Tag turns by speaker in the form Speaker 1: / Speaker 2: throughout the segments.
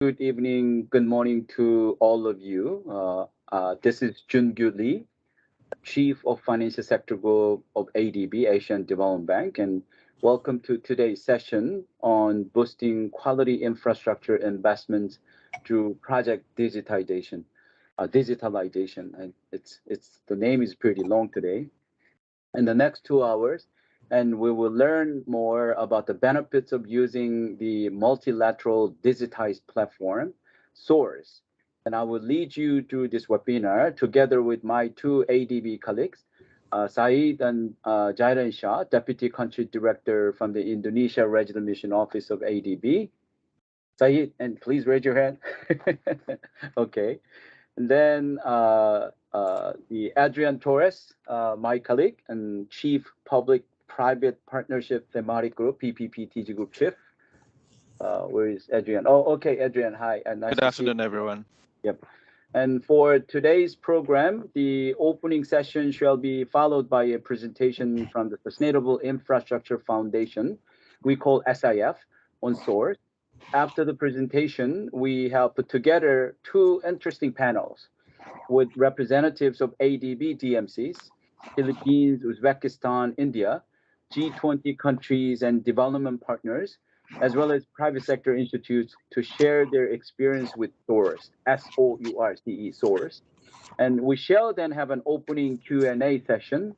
Speaker 1: Good evening, good morning to all of you. This is Jungu Lee, Chief of Financial Sector Group of ADB, Asian Development Bank, and welcome to today's session on boosting quality infrastructure investments through project digitization. Digitalization, and it's the name is pretty long today. In the next 2 hours, and we will learn more about the benefits of using the multilateral digitized platform, Source. And I will lead you through this webinar together with my two ADB colleagues, Saeed and Jairan Shah, Deputy Country Director from the Indonesia Resident Mission Office of ADB. Saeed, and please raise your hand. Okay. And then the Adrian Torres, my colleague and Chief Public-Private Partnership Thematic Group, PPPTG Group Chief. Where is Adrian? Oh, okay, Adrian. Hi, and nice
Speaker 2: Good
Speaker 1: to see you.
Speaker 2: afternoon, everyone.
Speaker 1: Yep. And for today's program, the opening session shall be followed by a presentation from the Sustainable Infrastructure Foundation, we call SIF, on Source. After the presentation, we have put together two interesting panels with representatives of ADB DMCs, Philippines, Uzbekistan, India, G20 countries and development partners, as well as private sector institutes to share their experience with SOURCE, SOURCE, SOURCE. And we shall then have an opening Q&A session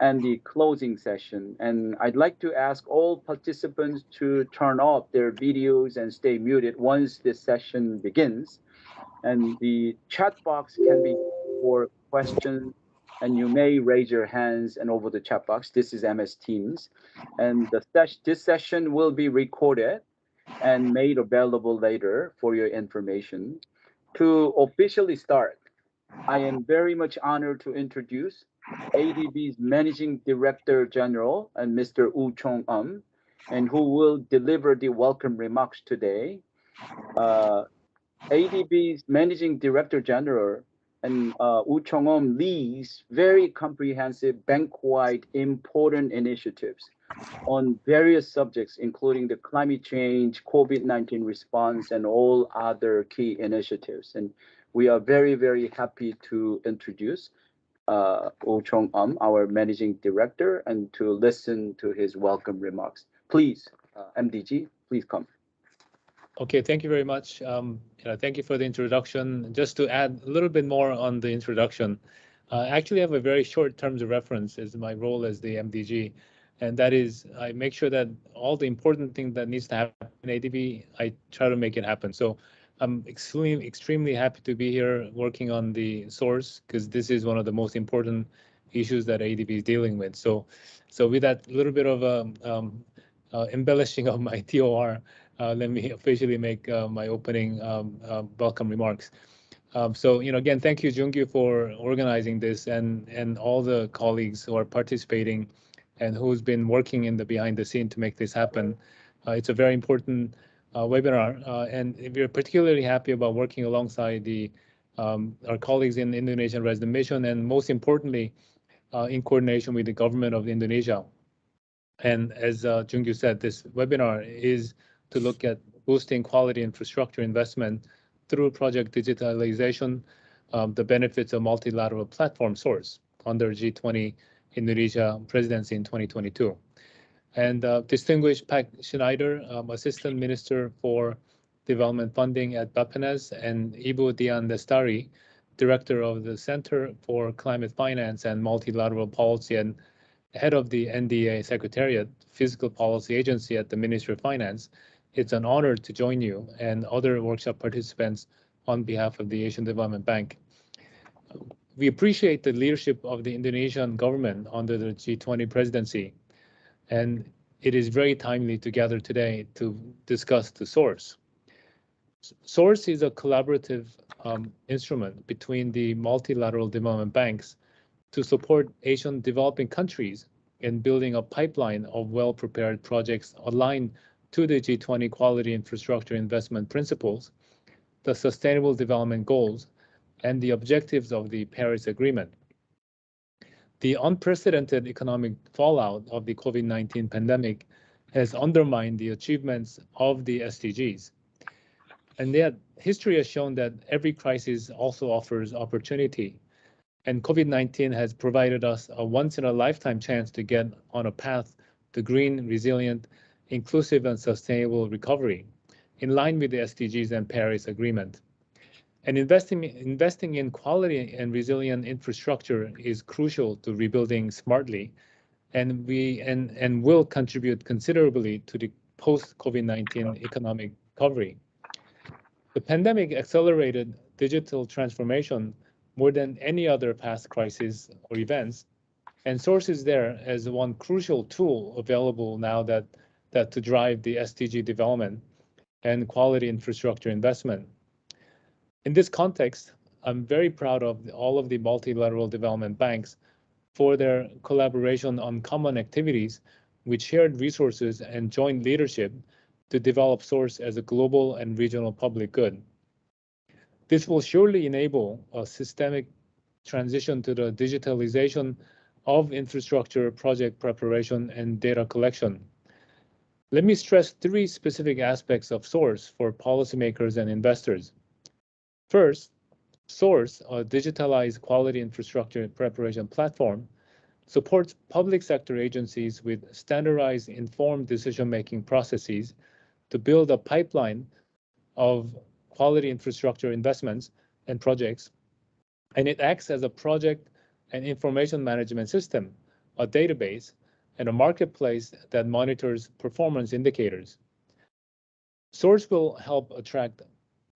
Speaker 1: and the closing session. And I'd like to ask all participants to turn off their videos and stay muted once this session begins. And the chat box can be for questions, and you may raise your hands and over the chat box. This is MS Teams, and this session will be recorded and made available later for your information. To officially start, I am very much honored to introduce ADB's Managing Director General and Mr. Woo Chong and who will deliver the welcome remarks today. Uh, ADB's Managing Director General and Woo Chong leads very comprehensive bank-wide important initiatives on various subjects, including the climate change, COVID-19 response, and all other key initiatives. And we are very, very happy to introduce Woo Chong our Managing Director, and to listen to his welcome remarks. Please, MDG, please come.
Speaker 3: Okay, thank you very much. Thank you for the introduction. Just to add a little bit more on the introduction, I actually have a very short terms of reference as my role as the MDG, and that is I make sure that all the important things that needs to happen in ADB, I try to make it happen. So I'm extremely happy to be here working on the source, because this is one of the most important issues that ADB is dealing with. So with that little bit of embellishing of my TOR, let me officially make my opening welcome remarks. Again, thank you, Jungyu, for organizing this, and all the colleagues who are participating and who's been working in the behind the scene to make this happen. It's a very important webinar, and we're particularly happy about working alongside our colleagues in Indonesian Resident Mission, and most importantly, in coordination with the government of Indonesia. And as Jungyu said, this webinar is to look at boosting quality infrastructure investment through project digitalization, the benefits of multilateral platform Source under G20 Indonesia presidency in 2022. And distinguished Pak Schneider, Assistant Minister for Development Funding at Bappenas, and Ibu Dian Lestari, Director of the Center for Climate Finance and Multilateral Policy and Head of the NDA Secretariat, Fiscal Policy Agency at the Ministry of Finance. It's an honor to join you and other workshop participants on behalf of the Asian Development Bank. We appreciate the leadership of the Indonesian government under the G20 presidency, and it is very timely to gather today to discuss the source. Source is a collaborative instrument between the multilateral development banks to support Asian developing countries in building a pipeline of well-prepared projects aligned to the G20 quality infrastructure investment principles, the Sustainable Development Goals, and the objectives of the Paris Agreement. The unprecedented economic fallout of the COVID-19 pandemic has undermined the achievements of the SDGs. And yet, history has shown that every crisis also offers opportunity. And COVID-19 has provided us a once-in-a-lifetime chance to get on a path to green, resilient, inclusive, and sustainable recovery, in line with the SDGs and Paris Agreement. And investing in quality and resilient infrastructure is crucial to rebuilding smartly, and will contribute considerably to the post-COVID-19 economic recovery. The pandemic accelerated digital transformation more than any other past crisis or events, and SOURCE is there as one crucial tool available now that to drive the SDG development and quality infrastructure investment. In this context, I'm very proud of all of the multilateral development banks for their collaboration on common activities with shared resources and joint leadership to develop SOURCE as a global and regional public good. This will surely enable a systemic transition to the digitalization of infrastructure project preparation and data collection. Let me stress three specific aspects of SOURCE for policymakers and investors. First, SOURCE, a digitalized quality infrastructure preparation platform, supports public sector agencies with standardized informed decision-making processes to build a pipeline of quality infrastructure investments and projects. And it acts as a project and information management system, a database, and a marketplace that monitors performance indicators. SOURCE will help attract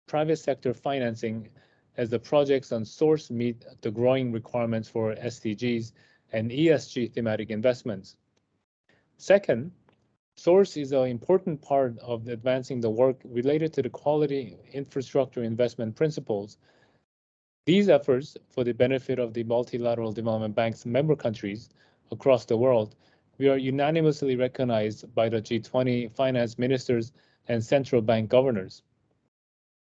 Speaker 3: private sector financing as the projects on SOURCE meet the growing requirements for SDGs and ESG thematic investments. Second, SOURCE is an important part of advancing the work related to the quality infrastructure investment principles. These efforts, for the benefit of the multilateral development bank's member countries across the world, we are unanimously recognized by the G20 finance ministers and central bank governors.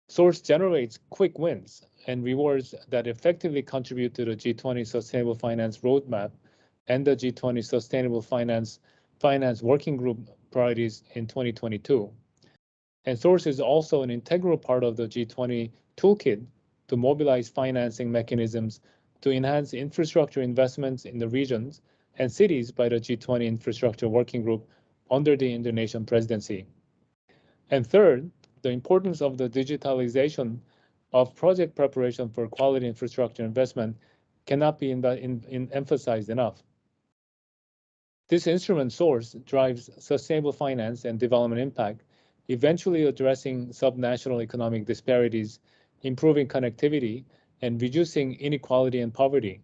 Speaker 3: SOURCE generates quick wins and rewards that effectively contribute to the G20 Sustainable Finance Roadmap and the G20 Sustainable Finance Working Group priorities in 2022. And SOURCE is also an integral part of the G20 toolkit to mobilize financing mechanisms to enhance infrastructure investments in the regions and cities by the G20 Infrastructure Working Group under the Indonesian presidency. And third, the importance of the digitalization of project preparation for quality infrastructure investment cannot be emphasized enough. This instrument SOURCE drives sustainable finance and development impact, eventually addressing subnational economic disparities, improving connectivity, and reducing inequality and poverty.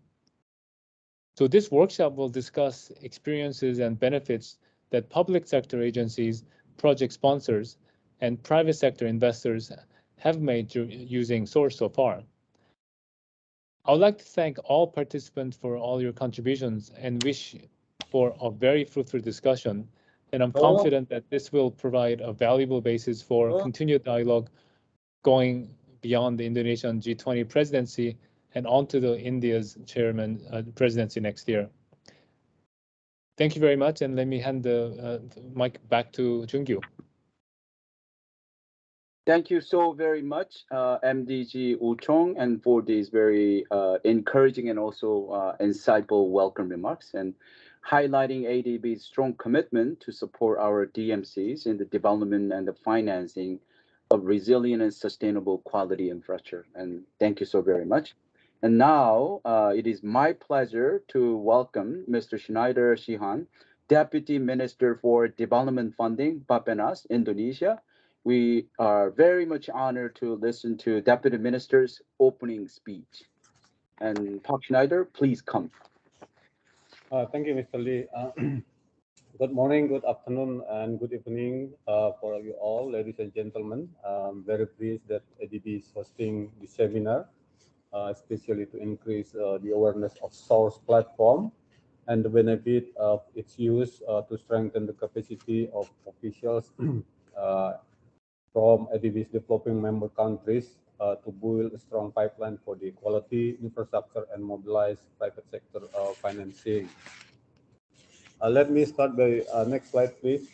Speaker 3: So this workshop will discuss experiences and benefits that public sector agencies, project sponsors, and private sector investors have made using SOURCE so far. I would like to thank all participants for all your contributions and wish for a very fruitful discussion. And I'm confident that this will provide a valuable basis for continued dialogue going beyond the Indonesian G20 presidency and onto the India's chairman presidency next year. Thank you very much, and let me hand the mic back to Jungkyu.
Speaker 1: Thank you so very much, MDG Uchong, and for these very encouraging and also insightful welcome remarks, and highlighting ADB's strong commitment to support our DMCs in the development and the financing of resilient and sustainable quality infrastructure. And thank you so very much. And now it is my pleasure to welcome Mr. Schneider Shihan, Deputy Minister for Development Funding, Bappenas, Indonesia. We are very much honored to listen to Deputy Minister's opening speech. And Park Schneider, please come.
Speaker 2: Thank you, Mr. Lee. Good morning, good afternoon, and good evening for you all, ladies and gentlemen. I'm very pleased that ADB is hosting this seminar, especially to increase the awareness of SOURCE platform and the benefit of its use to strengthen the capacity of officials from ADB's developing member countries to build a strong pipeline for the quality infrastructure and mobilize private sector financing. Let me start by next slide, please.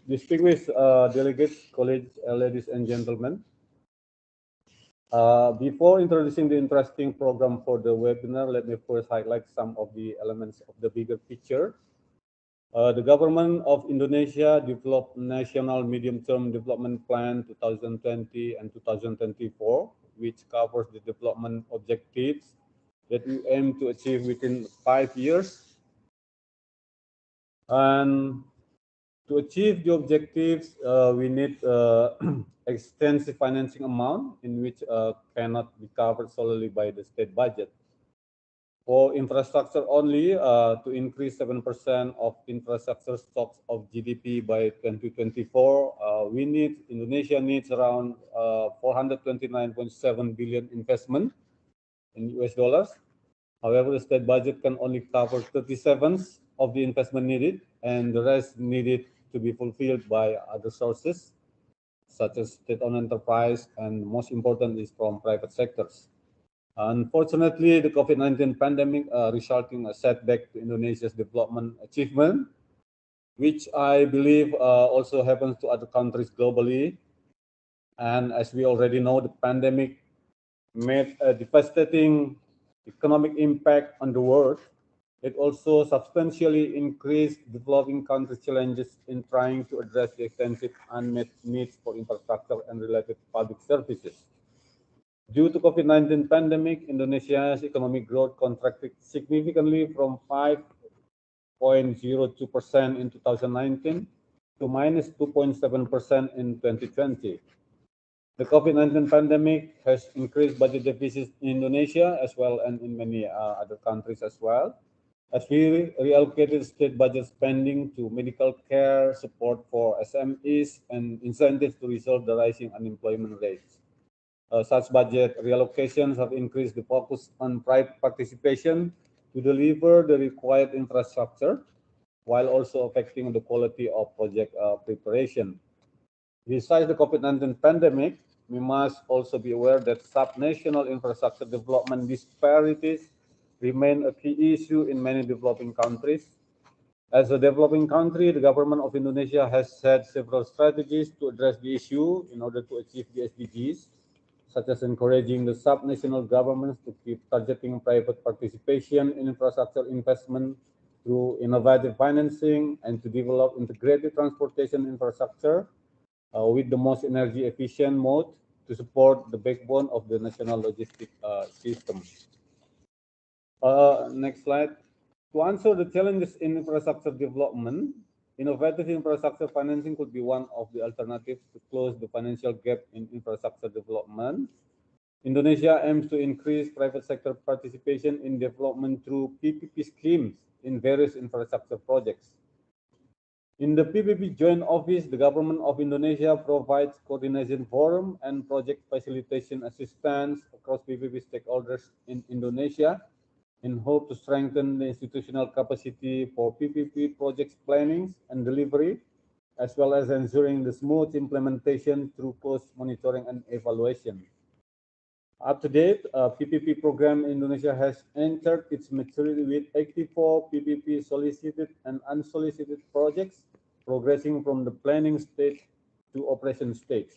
Speaker 2: Distinguished delegates, colleagues, ladies and gentlemen, before introducing the interesting program for the webinar, let me first highlight some of the elements of the bigger picture. The government of Indonesia developed National Medium-Term Development Plan 2020 and 2024, which covers the development objectives that we aim to achieve within 5 years. And to achieve the objectives, we need extensive financing amount in which cannot be covered solely by the state budget. For infrastructure only, to increase 7% of infrastructure stocks of GDP by 2024, Indonesia needs around 429.7 billion investment in US dollars. However, the state budget can only cover 37th of the investment needed, and the rest needed to be fulfilled by other sources, such as state-owned enterprise, and most important is from private sectors. Unfortunately, the COVID-19 pandemic resulting a setback to Indonesia's development achievement, which I believe also happens to other countries globally. And as we already know, the pandemic made a devastating economic impact on the world. It also substantially increased developing countries' challenges in trying to address the extensive unmet needs for infrastructure and related public services. Due to COVID-19 pandemic, Indonesia's economic growth contracted significantly from 5.02% in 2019 to minus 2.7% in 2020. The COVID-19 pandemic has increased budget deficits in Indonesia as well and in many other countries as well, as we reallocated state budget spending to medical care, support for SMEs, and incentives to resolve the rising unemployment rates. Such budget reallocations have increased the focus on private participation to deliver the required infrastructure, while also affecting the quality of project preparation. Besides the COVID-19 pandemic, we must also be aware that sub-national infrastructure development disparities remain a key issue in many developing countries. As a developing country, the government of Indonesia has set several strategies to address the issue in order to achieve the SDGs, such as encouraging the sub-national governments to keep targeting private participation in infrastructure investment through innovative financing and to develop integrated transportation infrastructure with the most energy efficient mode to support the backbone of the national logistic system. Next slide. To answer the challenges in infrastructure development, innovative infrastructure financing could be one of the alternatives to close the financial gap in infrastructure development. Indonesia aims to increase private sector participation in development through PPP schemes in various infrastructure projects. In the PPP Joint Office, the government of Indonesia provides coordination forum and project facilitation assistance across PPP stakeholders in Indonesia in hope to strengthen the institutional capacity for PPP projects planning and delivery, as well as ensuring the smooth implementation through close monitoring and evaluation. Up to date, PPP program in Indonesia has entered its maturity with 84 PPP solicited and unsolicited projects, progressing from the planning stage to operation stage.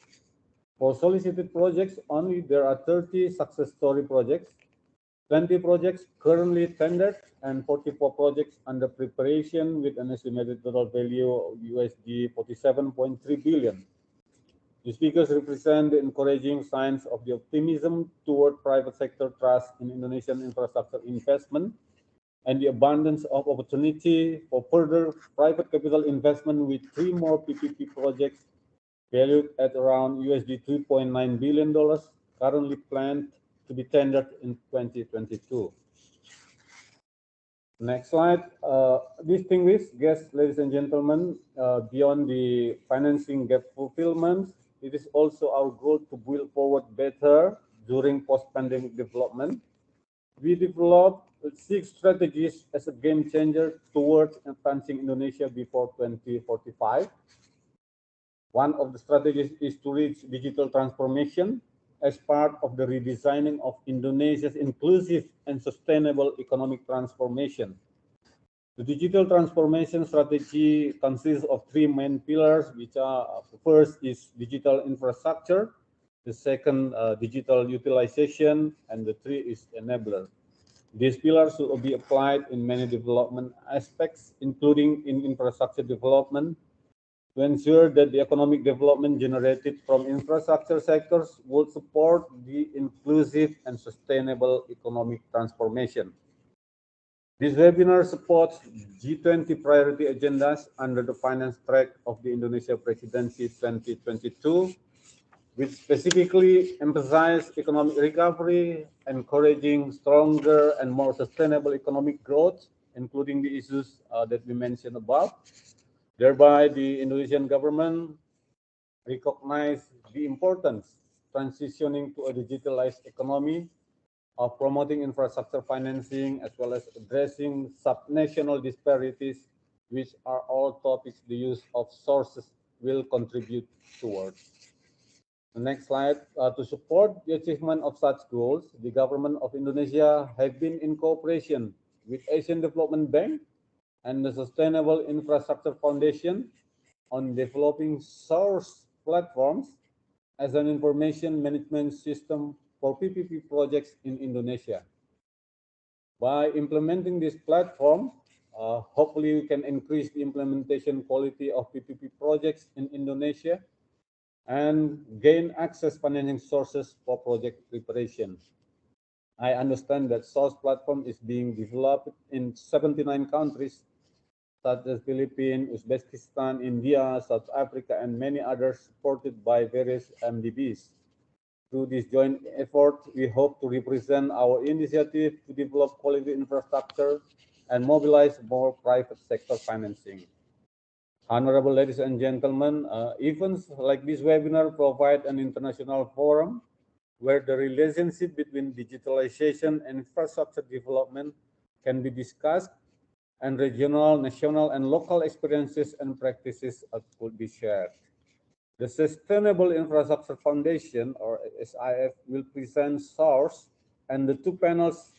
Speaker 2: For solicited projects only, there are 30 success story projects, 20 projects currently tendered, and 44 projects under preparation with an estimated total value of USD 47.3 billion. These figures represent the encouraging signs of the optimism toward private sector trust in Indonesian infrastructure investment and the abundance of opportunity for further private capital investment with 3 more PPP projects valued at around USD $3.9 billion currently planned to be tendered in 2022. Next slide. Distinguished guests, ladies and gentlemen, beyond the financing gap fulfillment, it is also our goal to build forward better during post-pandemic development. We developed 6 strategies as a game changer towards advancing Indonesia before 2045. One of the strategies is to reach digital transformation as part of the redesigning of Indonesia's inclusive and sustainable economic transformation. The digital transformation strategy consists of three main pillars, which are first is digital infrastructure, the second digital utilization, and the three is enabler. These pillars will be applied in many development aspects, including in infrastructure development, to ensure that the economic development generated from infrastructure sectors will support the inclusive and sustainable economic transformation. This webinar supports G20 priority agendas under the finance track of the Indonesia Presidency 2022, which specifically emphasize economic recovery, encouraging stronger and more sustainable economic growth, including the issues that we mentioned above. Thereby, the Indonesian government recognized the importance transitioning to a digitalized economy, of promoting infrastructure financing, as well as addressing subnational disparities, which are all topics the use of sources will contribute towards. The next slide. To support the achievement of such goals, the government of Indonesia have been in cooperation with Asian Development Bank and the Sustainable Infrastructure Foundation on developing source platforms as an information management system for PPP projects in Indonesia. By implementing this platform, hopefully we can increase the implementation quality of PPP projects in Indonesia and gain access financing sources for project preparation. I understand that source platform is being developed in 79 countries, such as Philippines, Uzbekistan, India, South Africa, and many others, supported by various MDBs. Through this joint effort, we hope to represent our initiative to develop quality infrastructure and mobilize more private sector financing. Honorable ladies and gentlemen, events like this webinar provide an international forum where the relationship between digitalization and infrastructure development can be discussed, and regional, national, and local experiences and practices could be shared. The Sustainable Infrastructure Foundation, or SIF, will present SOURCE and the two panels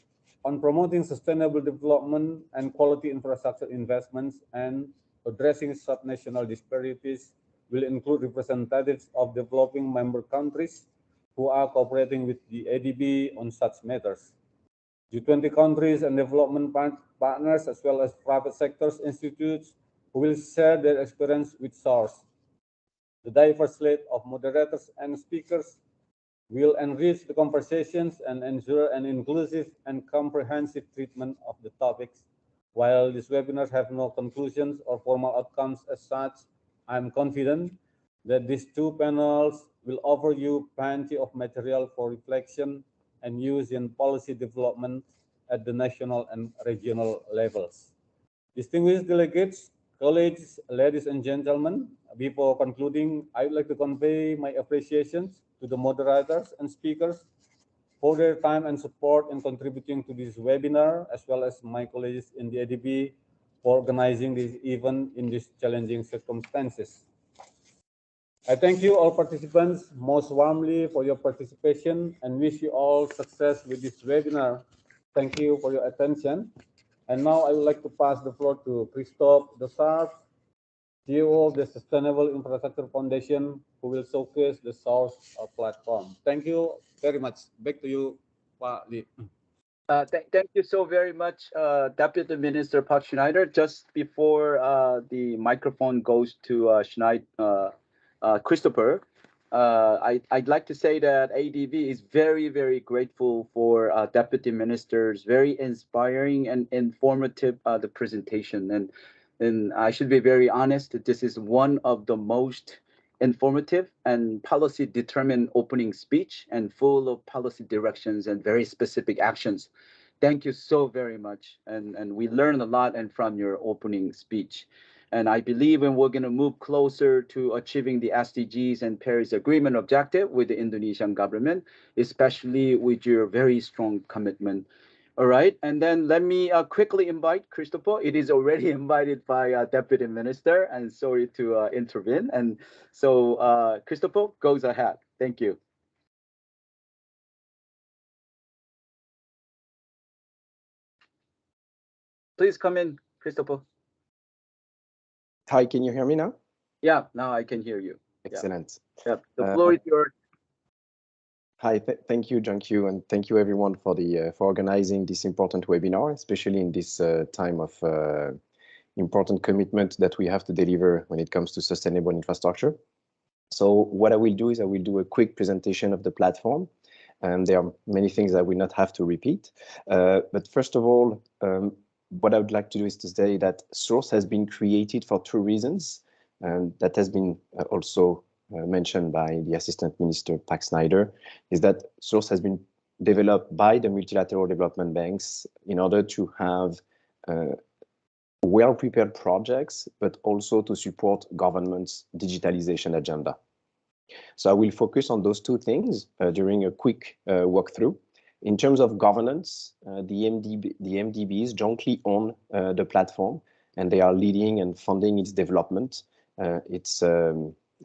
Speaker 2: on promoting sustainable development and quality infrastructure investments and addressing subnational disparities will include representatives of developing member countries who are cooperating with the ADB on such matters. G20 countries and development partners, as well as private sectors institutes who will share their experience with SOURCE. The diverse slate of moderators and speakers will enrich the conversations and ensure an inclusive and comprehensive treatment of the topics. While these webinars have no conclusions or formal outcomes as such, I am confident that these two panels will offer you plenty of material for reflection and use in policy development at the national and regional levels. Distinguished delegates, colleagues, ladies and gentlemen, before concluding, I would like to convey my appreciations to the moderators and speakers for their time and support in contributing to this webinar, as well as my colleagues in the ADB for organizing this event in these challenging circumstances. I thank you all participants most warmly for your participation and wish you all success with this webinar. Thank you for your attention. And now I would like to pass the floor to Christophe Dessart, CEO of the Sustainable Infrastructure Foundation, who will showcase the SOURCE platform. Thank you very much. Back to you, Pak Lee.
Speaker 1: Thank you so very much, Deputy Minister Pat Schneider. Just before the microphone goes to Christopher, I'd like to say that ADB is very, very grateful for Deputy Minister's very inspiring and informative the presentation. And I should be very honest, this is one of the most informative and policy determined opening speech and full of policy directions and very specific actions. Thank you so very much. And we learned a lot and from your opening speech. And I believe when we're going to move closer to achieving the SDGs and Paris Agreement objective with the Indonesian government, especially with your very strong commitment. All right, and then let me quickly invite Christopher. It is already invited by Deputy Minister, and sorry to intervene. And so Christopher goes ahead. Thank you. Please come in, Christopher.
Speaker 4: Hi, can you hear me now?
Speaker 1: Yeah, now I can hear you.
Speaker 4: Excellent.
Speaker 1: Yeah, the floor is yours.
Speaker 4: Hi, thank you, Junq, and thank you everyone for organizing this important webinar, especially in this time of important commitment that we have to deliver when it comes to sustainable infrastructure. So what I will do is I will do a quick presentation of the platform, and there are many things I will not have to repeat. But first of all, what I would like to do is to say that Source has been created for two reasons, and that has been also mentioned by the Assistant Minister, Pax Snyder, is that Source has been developed by the multilateral development banks in order to have well-prepared projects, but also to support government's digitalization agenda. So I will focus on those two things during a quick walkthrough. In terms of governance, the MDBs jointly own the platform, and they are leading and funding its development. It's a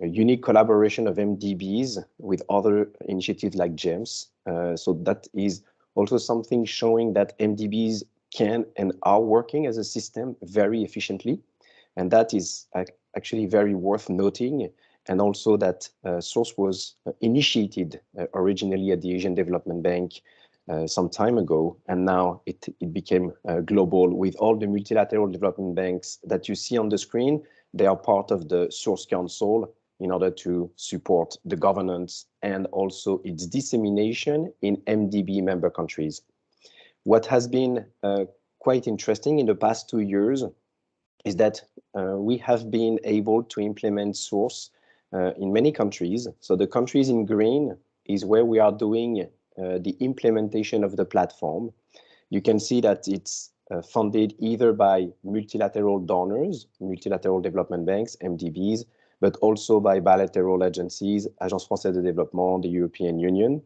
Speaker 4: unique collaboration of MDBs with other initiatives like GEMS. So that is also something showing that MDBs can and are working as a system very efficiently. And that is actually very worth noting. And also that Source was initiated originally at the Asian Development Bank some time ago, and now it became global with all the multilateral development banks that you see on the screen. They are part of the Source Council in order to support the governance and also its dissemination in MDB member countries. What has been quite interesting in the past 2 years is that we have been able to implement Source in many countries. So the countries in green is where we are doing the implementation of the platform. You can see that it's funded either by multilateral donors, multilateral development banks, MDBs, but also by bilateral agencies, Agence Française de Développement, the European Union.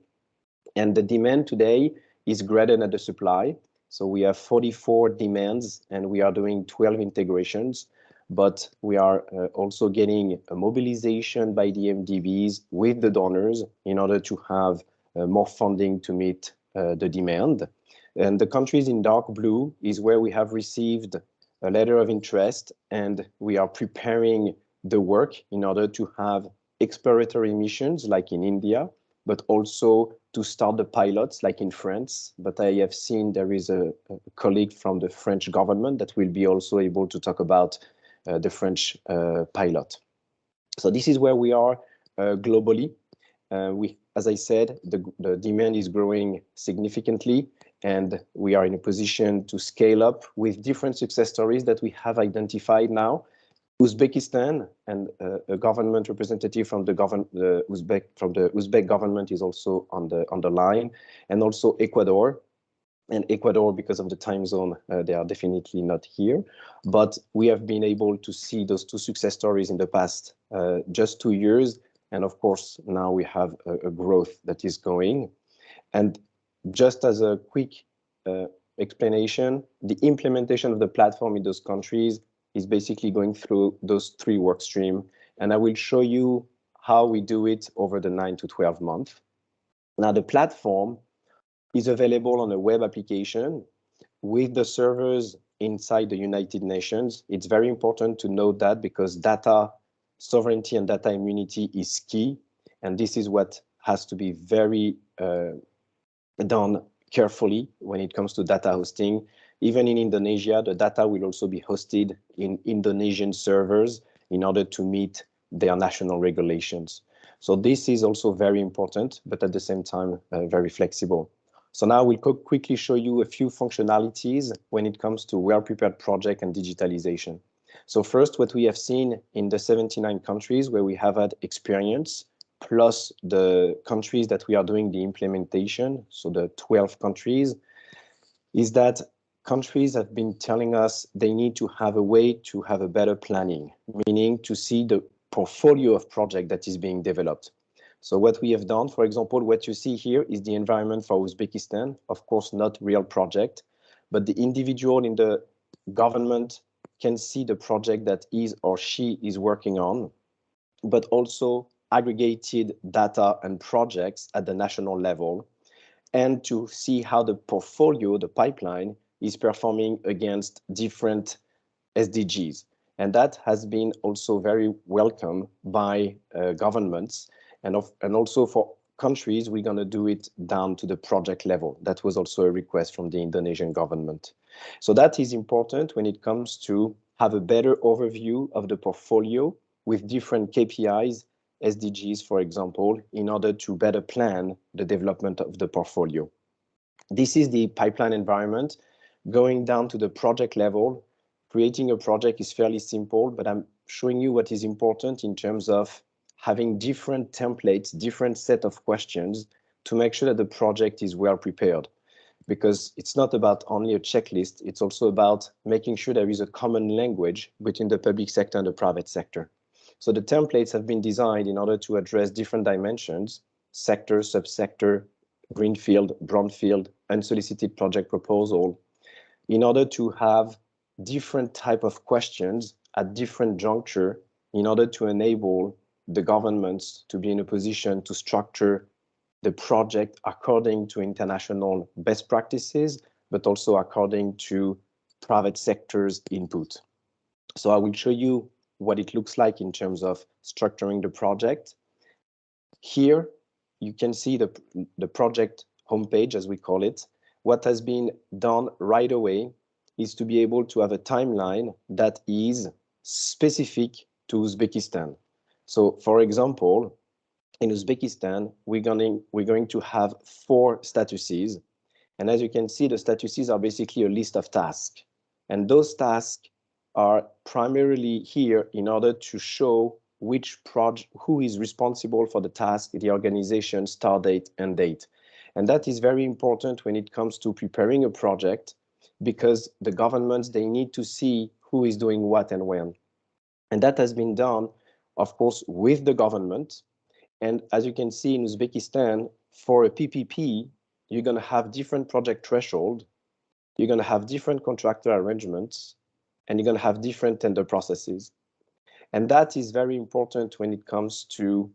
Speaker 4: And the demand today is greater than the supply. So we have 44 demands and we are doing 12 integrations, but we are also getting a mobilization by the MDBs with the donors in order to have more funding to meet the demand. And the countries in dark blue is where we have received a letter of interest and we are preparing the work in order to have exploratory missions like in India, but also to start the pilots like in France. But I have seen there is a colleague from the French government that will be also able to talk about the French pilot. So this is where we are globally. As I said, the demand is growing significantly, and we are in a position to scale up with different success stories that we have identified now. Uzbekistan and a government representative from the Uzbek government is also on the line, and also Ecuador. And Ecuador, because of the time zone, they are definitely not here. But we have been able to see those two success stories in the past just 2 years. And of course, now we have a growth that is going. And just as a quick explanation, the implementation of the platform in those countries is basically going through those 3 work streams. And I will show you how we do it over the 9 to 12 months. Now, the platform is available on a web application with the servers inside the United Nations. It's very important to note that because data sovereignty and data immunity is key. And this is what has to be very done carefully when it comes to data hosting. Even in Indonesia, the data will also be hosted in Indonesian servers in order to meet their national regulations. So this is also very important, but at the same time, very flexible. So now we'll quickly show you a few functionalities when it comes to well-prepared project and digitalization. So first, what we have seen in the 79 countries where we have had experience, plus the countries that we are doing the implementation, so the 12 countries, is that countries have been telling us they need to have a way to have a better planning, meaning to see the portfolio of project that is being developed. So what we have done, for example, what you see here is the environment for Uzbekistan, of course, not real project, but the individual in the government can see the project that he or she is working on, but also aggregated data and projects at the national level, and to see how the portfolio, the pipeline, is performing against different SDGs. And that has been also very welcome by governments, and also for countries, we're going to do it down to the project level. That was also a request from the Indonesian government. So that is important when it comes to have a better overview of the portfolio with different KPIs, SDGs, for example, in order to better plan the development of the portfolio. This is the pipeline environment. Going down to the project level, creating a project is fairly simple, but I'm showing you what is important in terms of having different templates, different set of questions to make sure that the project is well prepared. Because it's not about only a checklist, it's also about making sure there is a common language between the public sector and the private sector. So the templates have been designed in order to address different dimensions, sector, subsector, greenfield, brownfield, unsolicited project proposal, in order to have different type of questions at different juncture in order to enable the governments to be in a position to structure the project according to international best practices, but also according to private sector's input. So I will show you what it looks like in terms of structuring the project. Here, you can see the project homepage, as we call it. What has been done right away is to be able to have a timeline that is specific to Uzbekistan. So, for example, in Uzbekistan, we're going to have 4 statuses. And as you can see, the statuses are basically a list of tasks. And those tasks are primarily here in order to show which project, who is responsible for the task, the organization, start date, and date. And that is very important when it comes to preparing a project, because the governments, they need to see who is doing what and when. And that has been done, of course, with the government. And as you can see in Uzbekistan, for a PPP, you're going to have different project threshold, you're going to have different contractor arrangements, and you're going to have different tender processes. And that is very important when it comes to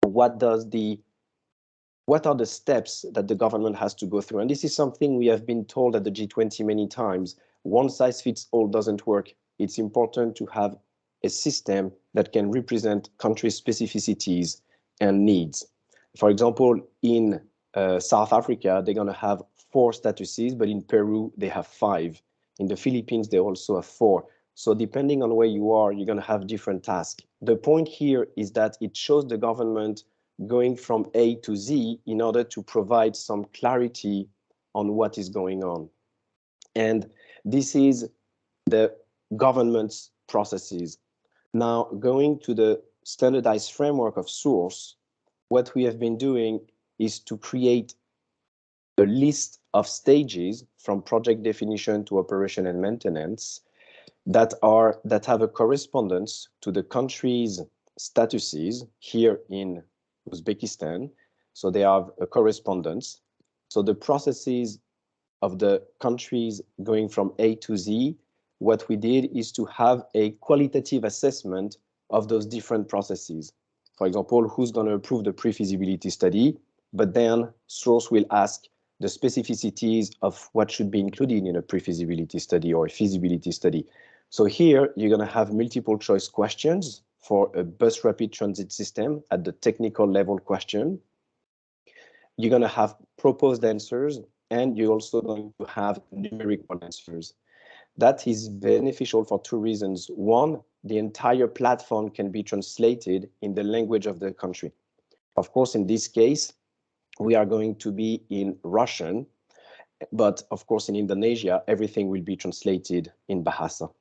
Speaker 4: what are the steps that the government has to go through. And this is something we have been told at the G20 many times. One size fits all doesn't work. It's important to have a system that can represent country specificities and needs. For example, in South Africa, they're going to have 4 statuses, but in Peru, they have 5. In the Philippines, they also have 4. So depending on where you are, you're going to have different tasks. The point here is that it shows the government going from A to Z in order to provide some clarity on what is going on. And this is the government's processes. Now, going to the standardized framework of source, what we have been doing is to create a list of stages from project definition to operation and maintenance that have a correspondence to the country's statuses here in Uzbekistan. So they have a correspondence. So the processes of the countries going from A to Z, what we did is to have a qualitative assessment of those different processes. For example, who's going to approve the pre-feasibility study, but then source will ask the specificities of what should be included in a pre-feasibility study or a feasibility study. So here you're going to have multiple choice questions for a bus rapid transit system at the technical level question. You're going to have proposed answers, and you're also going to have numerical answers. That is beneficial for 2 reasons. One, the entire platform can be translated in the language of the country. Of course, in this case, we are going to be in Russian, but of course, in Indonesia, everything will be translated in Bahasa.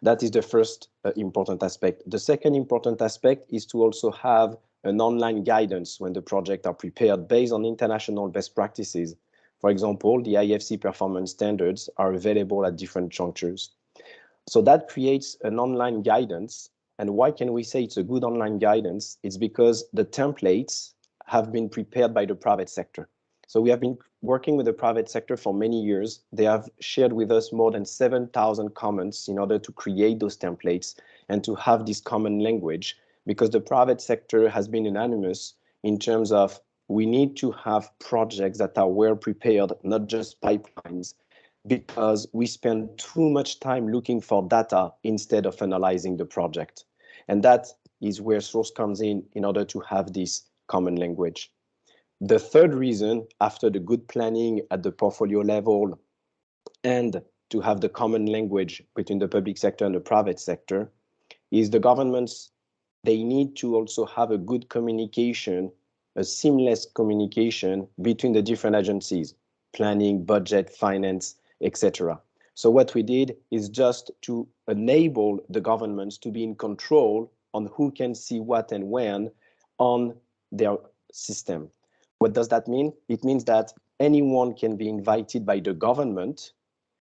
Speaker 4: That is the first important aspect. The second important aspect is to also have an online guidance when the projects are prepared based on international best practices. For example, the IFC performance standards are available at different junctures. So that creates an online guidance. And why can we say it's a good online guidance? It's because the templates have been prepared by the private sector. So we have been working with the private sector for many years. They have shared with us more than 7,000 comments in order to create those templates and to have this common language, because the private sector has been unanimous in terms of we need to have projects that are well prepared, not just pipelines, because we spend too much time looking for data instead of analyzing the project. And that is where source comes in order to have this common language. The third reason, after the good planning at the portfolio level and to have the common language between the public sector and the private sector, is the governments, they need to also have a good communication, a seamless communication between the different agencies, planning, budget, finance, etc. So what we did is just to enable the governments to be in control on who can see what and when on their system. What does that mean? It means that anyone can be invited by the government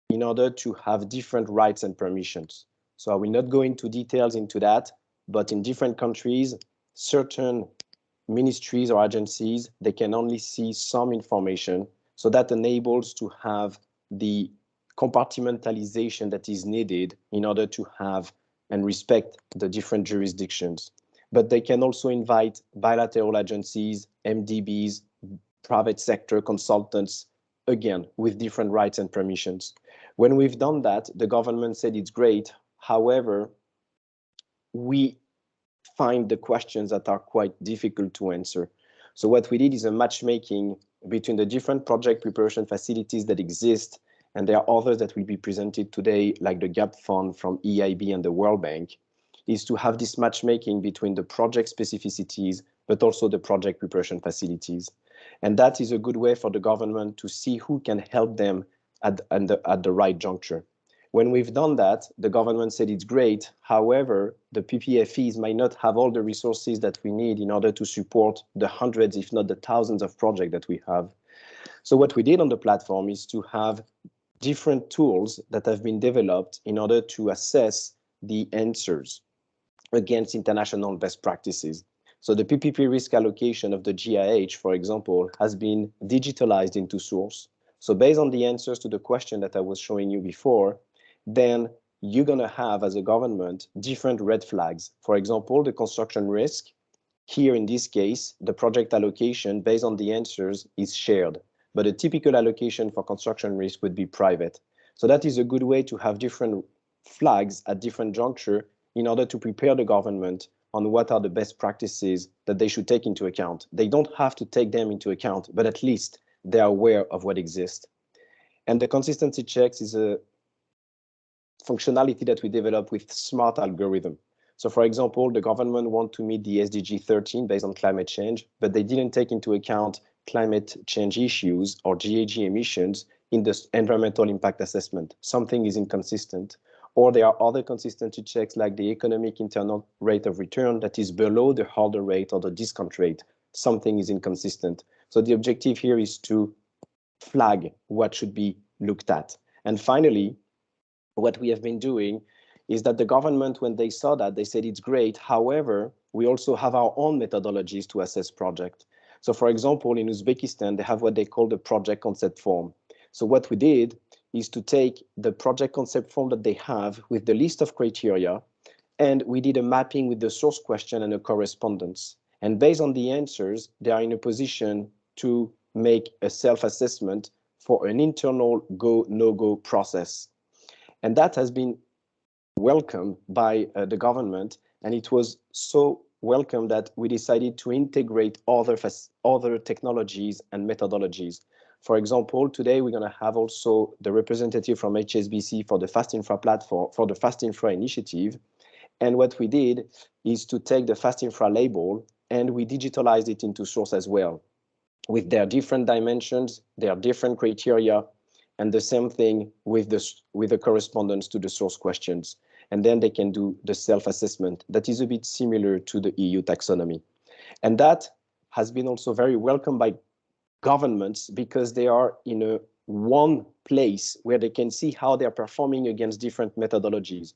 Speaker 4: in order to have different rights and permissions. So I will not go into details into that, but in different countries, certain ministries or agencies, they can only see some information. So that enables to have the compartmentalization that is needed in order to have and respect the different jurisdictions. But they can also invite bilateral agencies, MDBs, private sector consultants, again, with different rights and permissions. When we've done that, the government said it's great. However, we find the questions that are quite difficult to answer. So what we did is a matchmaking between the different project preparation facilities that exist, and there are others that will be presented today, like the GAP Fund from EIB and the World Bank, is to have this matchmaking between the project specificities, but also the project preparation facilities. And that is a good way for the government to see who can help them at the right juncture. When we've done that, the government said it's great. However, the PPFEs might not have all the resources that we need in order to support the hundreds, if not the thousands of projects that we have. So what we did on the platform is to have different tools that have been developed in order to assess the answers against international best practices. So the PPP risk allocation of the GIH, for example, has been digitalized into source. So based on the answers to the question that I was showing you before, then you're going to have, as a government, different red flags. For example, the construction risk. Here, in this case, the project allocation based on the answers is shared, but a typical allocation for construction risk would be private. So that is a good way to have different flags at different juncture in order to prepare the government on what are the best practices that they should take into account. They don't have to take them into account, but at least they are aware of what exists. And the consistency checks is a functionality that we developed with smart algorithm. So for example, the government want to meet the SDG 13 based on climate change, but they didn't take into account climate change issues or GHG emissions in the environmental impact assessment. Something is inconsistent. Or there are other consistency checks like the economic internal rate of return that is below the hurdle rate or the discount rate. Something is inconsistent. So the objective here is to flag what should be looked at. And finally, what we have been doing is that the government, when they saw that, they said it's great. However, we also have our own methodologies to assess project. So for example, in Uzbekistan, they have what they call the project concept form. So what we did is to take the project concept form that they have with the list of criteria, and we did a mapping with the source question and a correspondence. And based on the answers, they are in a position to make a self-assessment for an internal go, no-go process. And that has been welcomed by the government, and it was so welcome that we decided to integrate other technologies and methodologies. For example, today we're going to have also the representative from HSBC for the Fast Infra platform, for the Fast Infra initiative. And what we did is to take the Fast Infra label and we digitalized it into source as well, with their different dimensions, their different criteria, and the same thing with the correspondence to the source questions. And then they can do the self-assessment that is a bit similar to the EU taxonomy. And that has been also very welcomed by governments because they are in a one place where they can see how they're performing against different methodologies.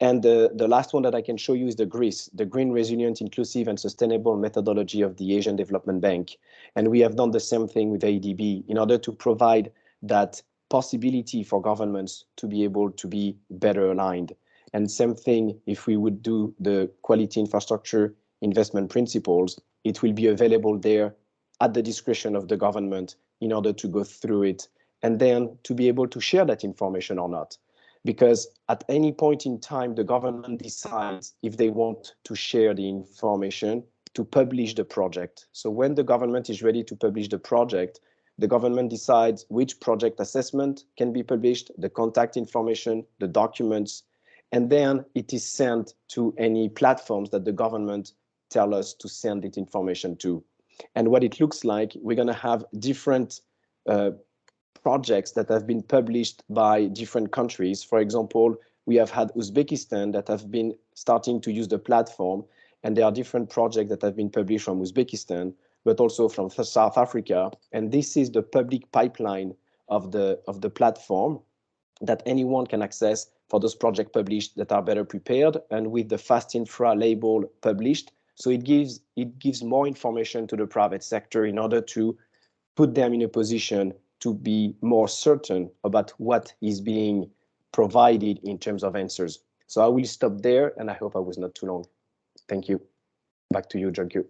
Speaker 4: And the last one that I can show you is the GRIS, the Green, Resilient, Inclusive and Sustainable Methodology of the Asian Development Bank. And we have done the same thing with ADB in order to provide that possibility for governments to be able to be better aligned. And same thing, if we would do the quality infrastructure investment principles, it will be available there at the discretion of the government in order to go through it and then to be able to share that information or not. Because at any point in time, the government decides if they want to share the information to publish the project. So when the government is ready to publish the project, the government decides which project assessment can be published, the contact information, the documents, and then it is sent to any platforms that the government tell us to send it information to. And what it looks like, we're going to have different projects that have been published by different countries. For example, we have had Uzbekistan that have been starting to use the platform, and there are different projects that have been published from Uzbekistan, but also from South Africa. And this is the public pipeline of the platform that anyone can access for those projects published that are better prepared and with the fast infra label published. So it gives more information to the private sector in order to put them in a position to be more certain about what is being provided in terms of answers. So I will stop there, and I hope I was not too long. Thank you. Back to you, Junku.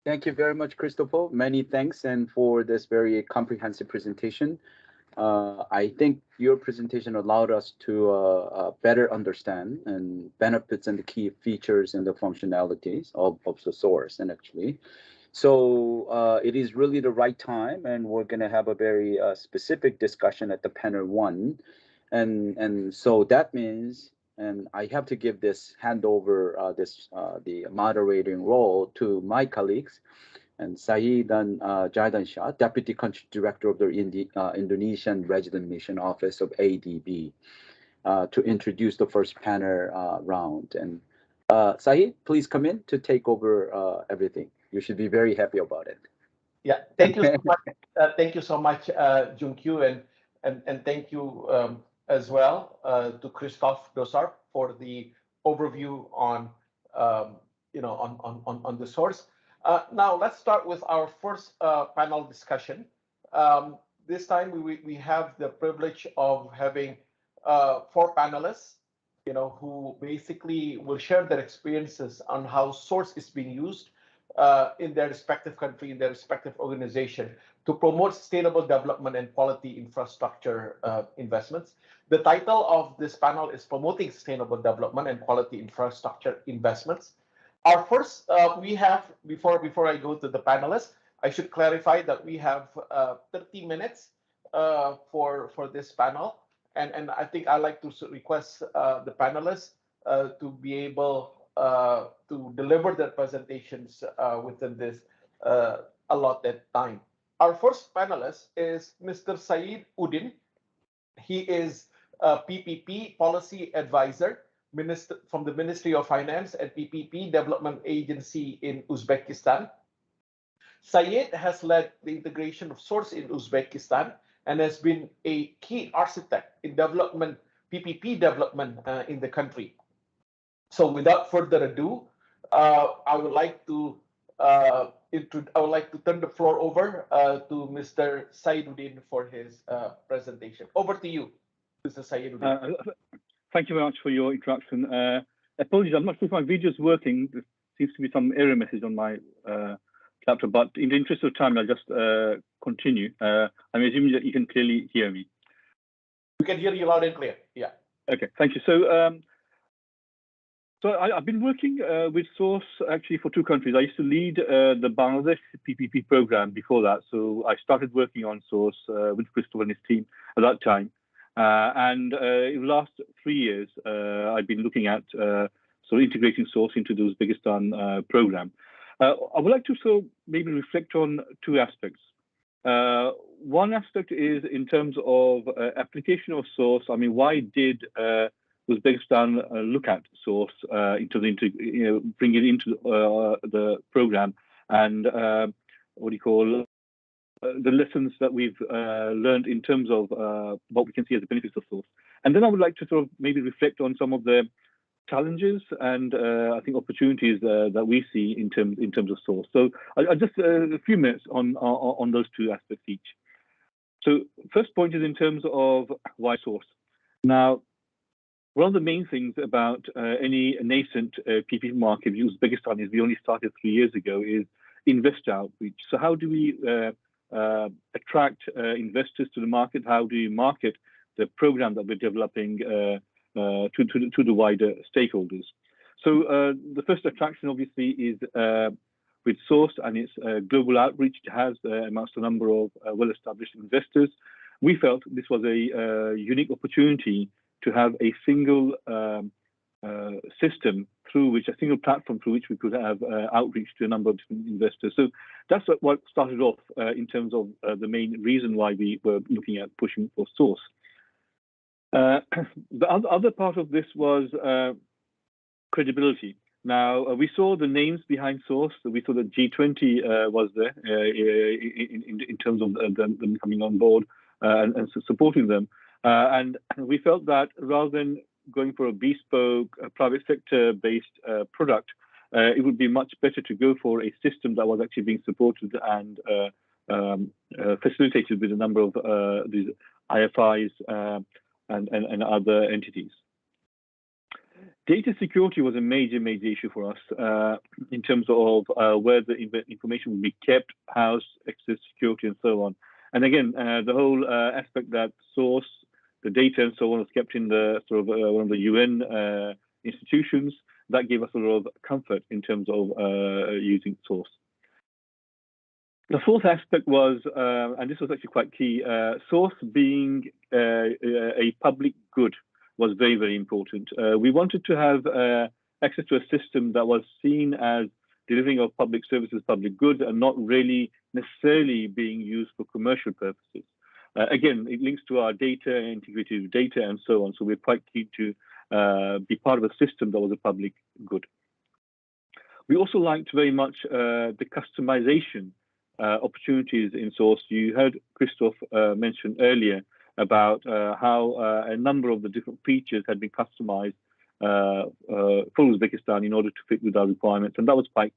Speaker 1: Thank you very much, Christopher. Many thanks, and for this very comprehensive presentation. I think your presentation allowed us to better understand and benefits and the key features and the functionalities of the source, and actually. So it is really the right time, and we're going to have a very specific discussion at the panel 1. And so that means, and I have to give this handover, the moderating role to my colleagues, and Saeedan Jaidan Shah, Deputy Country Director of the Indonesian Resident Mission Office of ADB, to introduce the first panel round. And Saeed, please come in to take over everything. You should be very happy about it.
Speaker 5: Yeah, thank you so much. Thank you so much, Junkyu, and thank you as well to Christophe Dossard for the overview on on the source. Now let's start with our first panel discussion. This time we have the privilege of having 4 panelists, who basically will share their experiences on how source is being used in their respective country, in their respective organization, to promote sustainable development and quality infrastructure investments. The title of this panel is Promoting Sustainable Development and Quality Infrastructure Investments. Our first, we have, before I go to the panelists, I should clarify that we have 30 minutes for this panel. And I think I'd like to request the panelists to be able to deliver their presentations within this allotted time. Our first panelist is Mr. Saeed Udin. He is a PPP Policy Advisor from the Ministry of Finance and PPP Development Agency in Uzbekistan. Saeed has led the integration of source in Uzbekistan and has been a key architect in development, PPP development in the country. So without further ado, I would like to turn the floor over to Mr. Saiduddin for his presentation. Over to you, Mr. Saiduddin.
Speaker 6: Thank you very much for your introduction. Apologies, I'm not sure if my video is working. There seems to be some error message on my laptop, but in the interest of time, I'll just continue. I'm assuming that you can clearly hear me.
Speaker 5: We can hear you loud and clear. Yeah.
Speaker 6: Okay, thank you. So I've been working with Source actually for 2 countries. I used to lead the Bangladesh PPP program before that. So I started working on Source with Christopher and his team at that time. And in the last 3 years, I've been looking at sort of integrating Source into the Uzbekistan program. I would like to sort of maybe reflect on 2 aspects. One aspect is in terms of application of Source. I mean, why did Uzbekistan look at Source into bring it into the program, and what do you call the lessons that we've learned in terms of what we can see as the benefits of Source. And then I would like to sort of maybe reflect on some of the challenges and I think opportunities that we see in terms of Source. So I just a few minutes on those 2 aspects each. So first point is in terms of why Source. Now, one of the main things about any nascent PPP market in Uzbekistan is we only started 3 years ago is investor outreach. So how do we attract investors to the market? How do you market the program that we're developing to the wider stakeholders? So the first attraction, obviously, is with Source and its global outreach. It has amongst a number of well-established investors. We felt this was a unique opportunity to have a single system through which, a single platform through which we could have outreach to a number of different investors. So that's what started off in terms of the main reason why we were looking at pushing for Source. The other part of this was credibility. Now, we saw the names behind Source. We saw that G20 was there in terms of them coming on board and supporting them. And we felt that rather than going for a bespoke private sector-based product, it would be much better to go for a system that was actually being supported and facilitated with a number of these IFIs and other entities. Data security was a major issue for us in terms of where the information would be kept, housed, access security, and so on. And again, the whole aspect that Source, the data and so on, was kept in the sort of one of the UN institutions, that gave us a lot of comfort in terms of using Source. The fourth aspect was, and this was actually quite key, Source being a public good was very important. We wanted to have access to a system that was seen as delivering of public services, public good, and not really necessarily being used for commercial purposes. Again, it links to our data, integrated data, and so on. So we're quite keen to be part of a system that was a public good. We also liked very much the customization opportunities in Source. You heard Christoph mention earlier about how a number of the different features had been customized for Uzbekistan in order to fit with our requirements, and that was quite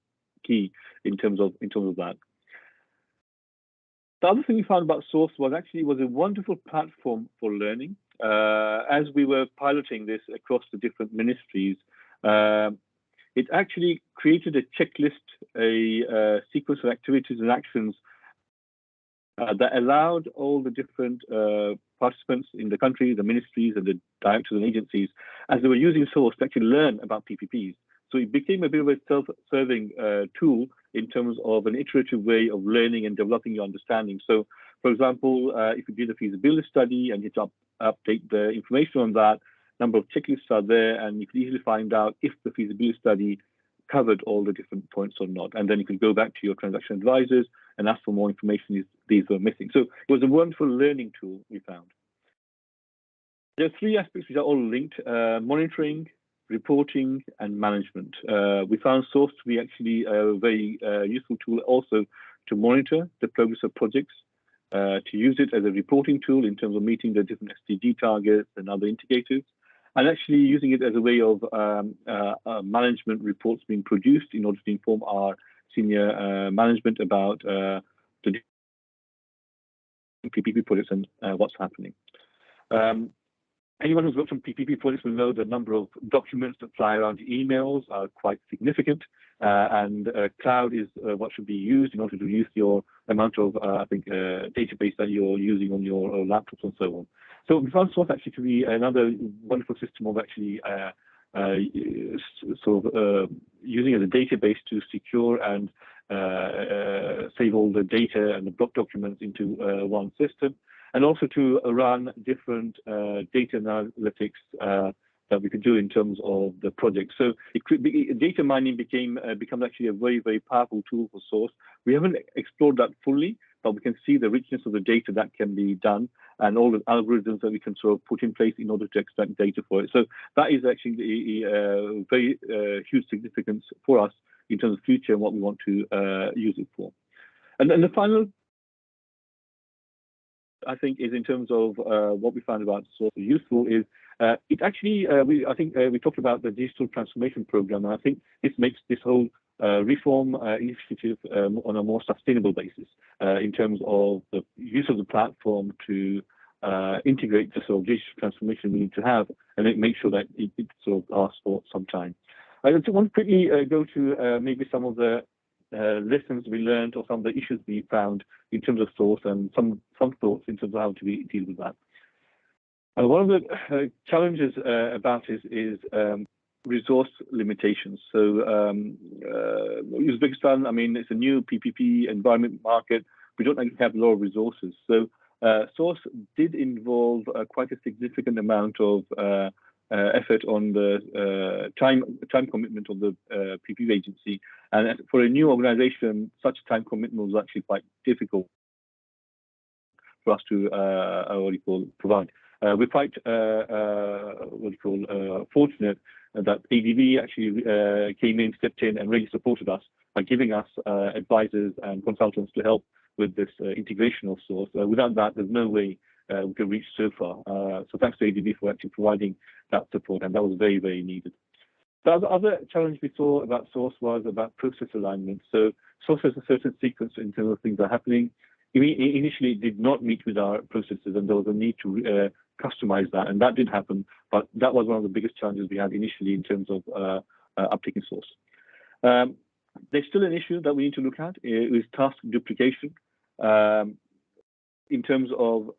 Speaker 6: key in terms of that. The other thing we found about Source was actually it was a wonderful platform for learning. As we were piloting this across the different ministries, it actually created a checklist, a sequence of activities and actions that allowed all the different participants in the country, the ministries and the directors and agencies, as they were using Source, to actually learn about PPPs. So it became a bit of a self-serving tool in terms of an iterative way of learning and developing your understanding. So, for example, if you did a feasibility study and you had to update the information on that, number of checklists are there, and you can easily find out if the feasibility study covered all the different points or not. And then you can go back to your transaction advisors and ask for more information if these were missing. So it was a wonderful learning tool we found. There are three aspects which are all linked: monitoring, reporting, and management. We found Source to be actually a very useful tool also to monitor the progress of projects, to use it as a reporting tool in terms of meeting the different SDG targets and other indicators, and actually using it as a way of management reports being produced in order to inform our senior management about the PPP projects and what's happening. Anyone who's worked on PPP projects will know the number of documents that fly around emails are quite significant, and cloud is what should be used in order to reduce your amount of, database that you're using on your laptops and so on. So we found Source actually to be another wonderful system of actually using it as a database to secure and save all the data and the block documents into one system, and also to run different data analytics that we could do in terms of the project. So it could be, data mining becomes actually a very powerful tool for Source. We haven't explored that fully, but we can see the richness of the data that can be done and all the algorithms that we can sort of put in place in order to extract data for it. So that is actually a very huge significance for us in terms of future and what we want to use it for. And then the final, I think, is in terms of what we found about Source useful is it actually, we talked about the digital transformation program, and I think this makes this whole reform initiative on a more sustainable basis in terms of the use of the platform to integrate the sort of digital transformation we need to have and make sure that it sort of lasts for some time. I just want to quickly go to maybe some of the lessons we learned or some of the issues we found in terms of source and some thoughts in terms of how to deal with that. One of the challenges about is resource limitations. So Uzbekistan, I mean, it's a new PPP environment market. We don't actually have a lot of resources. So source did involve quite a significant amount of effort on the time commitment of the PPP agency. And for a new organization, such time commitment was actually quite difficult for us to provide. We're quite fortunate that ADB actually stepped in and really supported us by giving us advisors and consultants to help with this integration of source. Without that, there's no way we could reach so far. So thanks to ADB for actually providing that support, and that was very, very needed. The other challenge we saw about source was about process alignment. So source has a certain sequence in terms of things that are happening. Initially, it did not meet with our processes, and there was a need to customize that, and that did happen. But that was one of the biggest challenges we had initially in terms of uptaking source. There's still an issue that we need to look at is task duplication. In terms of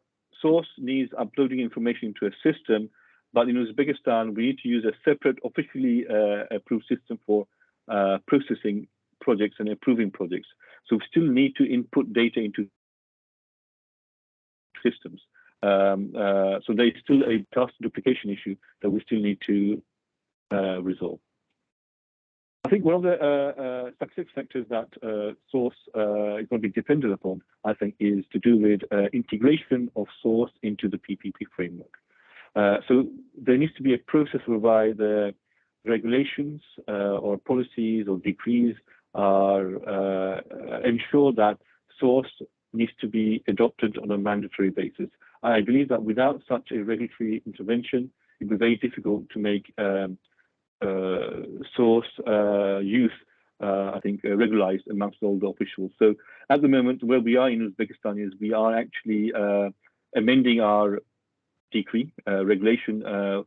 Speaker 6: source needs uploading information into a system, but in Uzbekistan, we need to use a separate officially approved system for processing projects and approving projects. So we still need to input data into systems. So there is still a task duplication issue that we still need to resolve. I think one of the success factors that source is going to be dependent upon, I think, is to do with integration of source into the PPP framework. So there needs to be a process whereby the regulations or policies or decrees are ensure that source needs to be adopted on a mandatory basis. I believe that without such a regulatory intervention, it would be very difficult to make source use, I think, regularized amongst all the officials. So at the moment, where we are in Uzbekistan is we are actually amending our decree regulation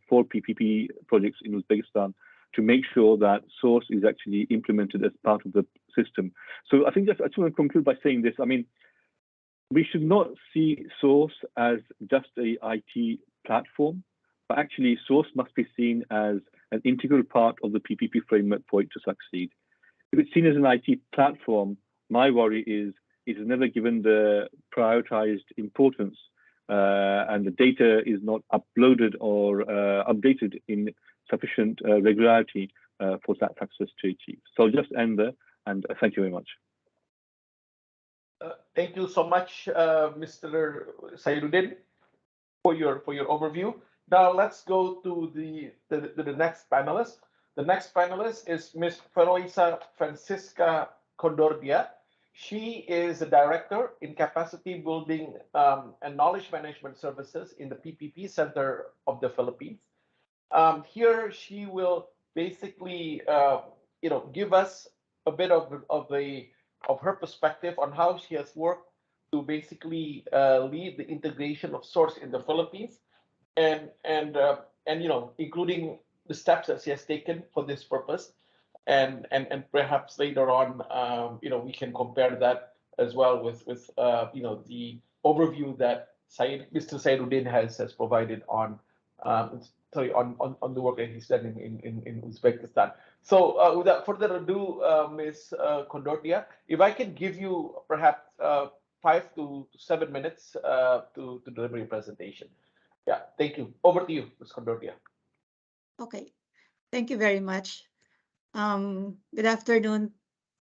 Speaker 6: for PPP projects in Uzbekistan to make sure that source is actually implemented as part of the system. So I think I just want to conclude by saying this. I mean, we should not see source as just a IT platform, but actually source must be seen as an integral part of the PPP framework for it to succeed. If it's seen as an IT platform, my worry is it is never given the prioritized importance and the data is not uploaded or updated in sufficient regularity for that success to achieve. So I'll just end there, and thank you very much.
Speaker 5: Thank you so much, Mr. Saiduddin, for your overview. Now let's go to the next panelist. The next panelist is Ms. Feroisa Francisca Condordia. She is the Director in Capacity Building and Knowledge Management Services in the PPP Center of the Philippines. Here she will basically, give us a bit of her perspective on how she has worked to basically lead the integration of source in the Philippines, and including the steps that she has taken for this purpose, and perhaps later on, we can compare that as well with the overview that Mr. Saiduddin has provided on the work that he's done in Uzbekistan. So without further ado, Ms. Condordia, if I can give you perhaps 5 to 7 minutes to deliver your presentation. Yeah, thank you. Over to you, Ms. Condordia.
Speaker 7: Okay, thank you very much. Good afternoon,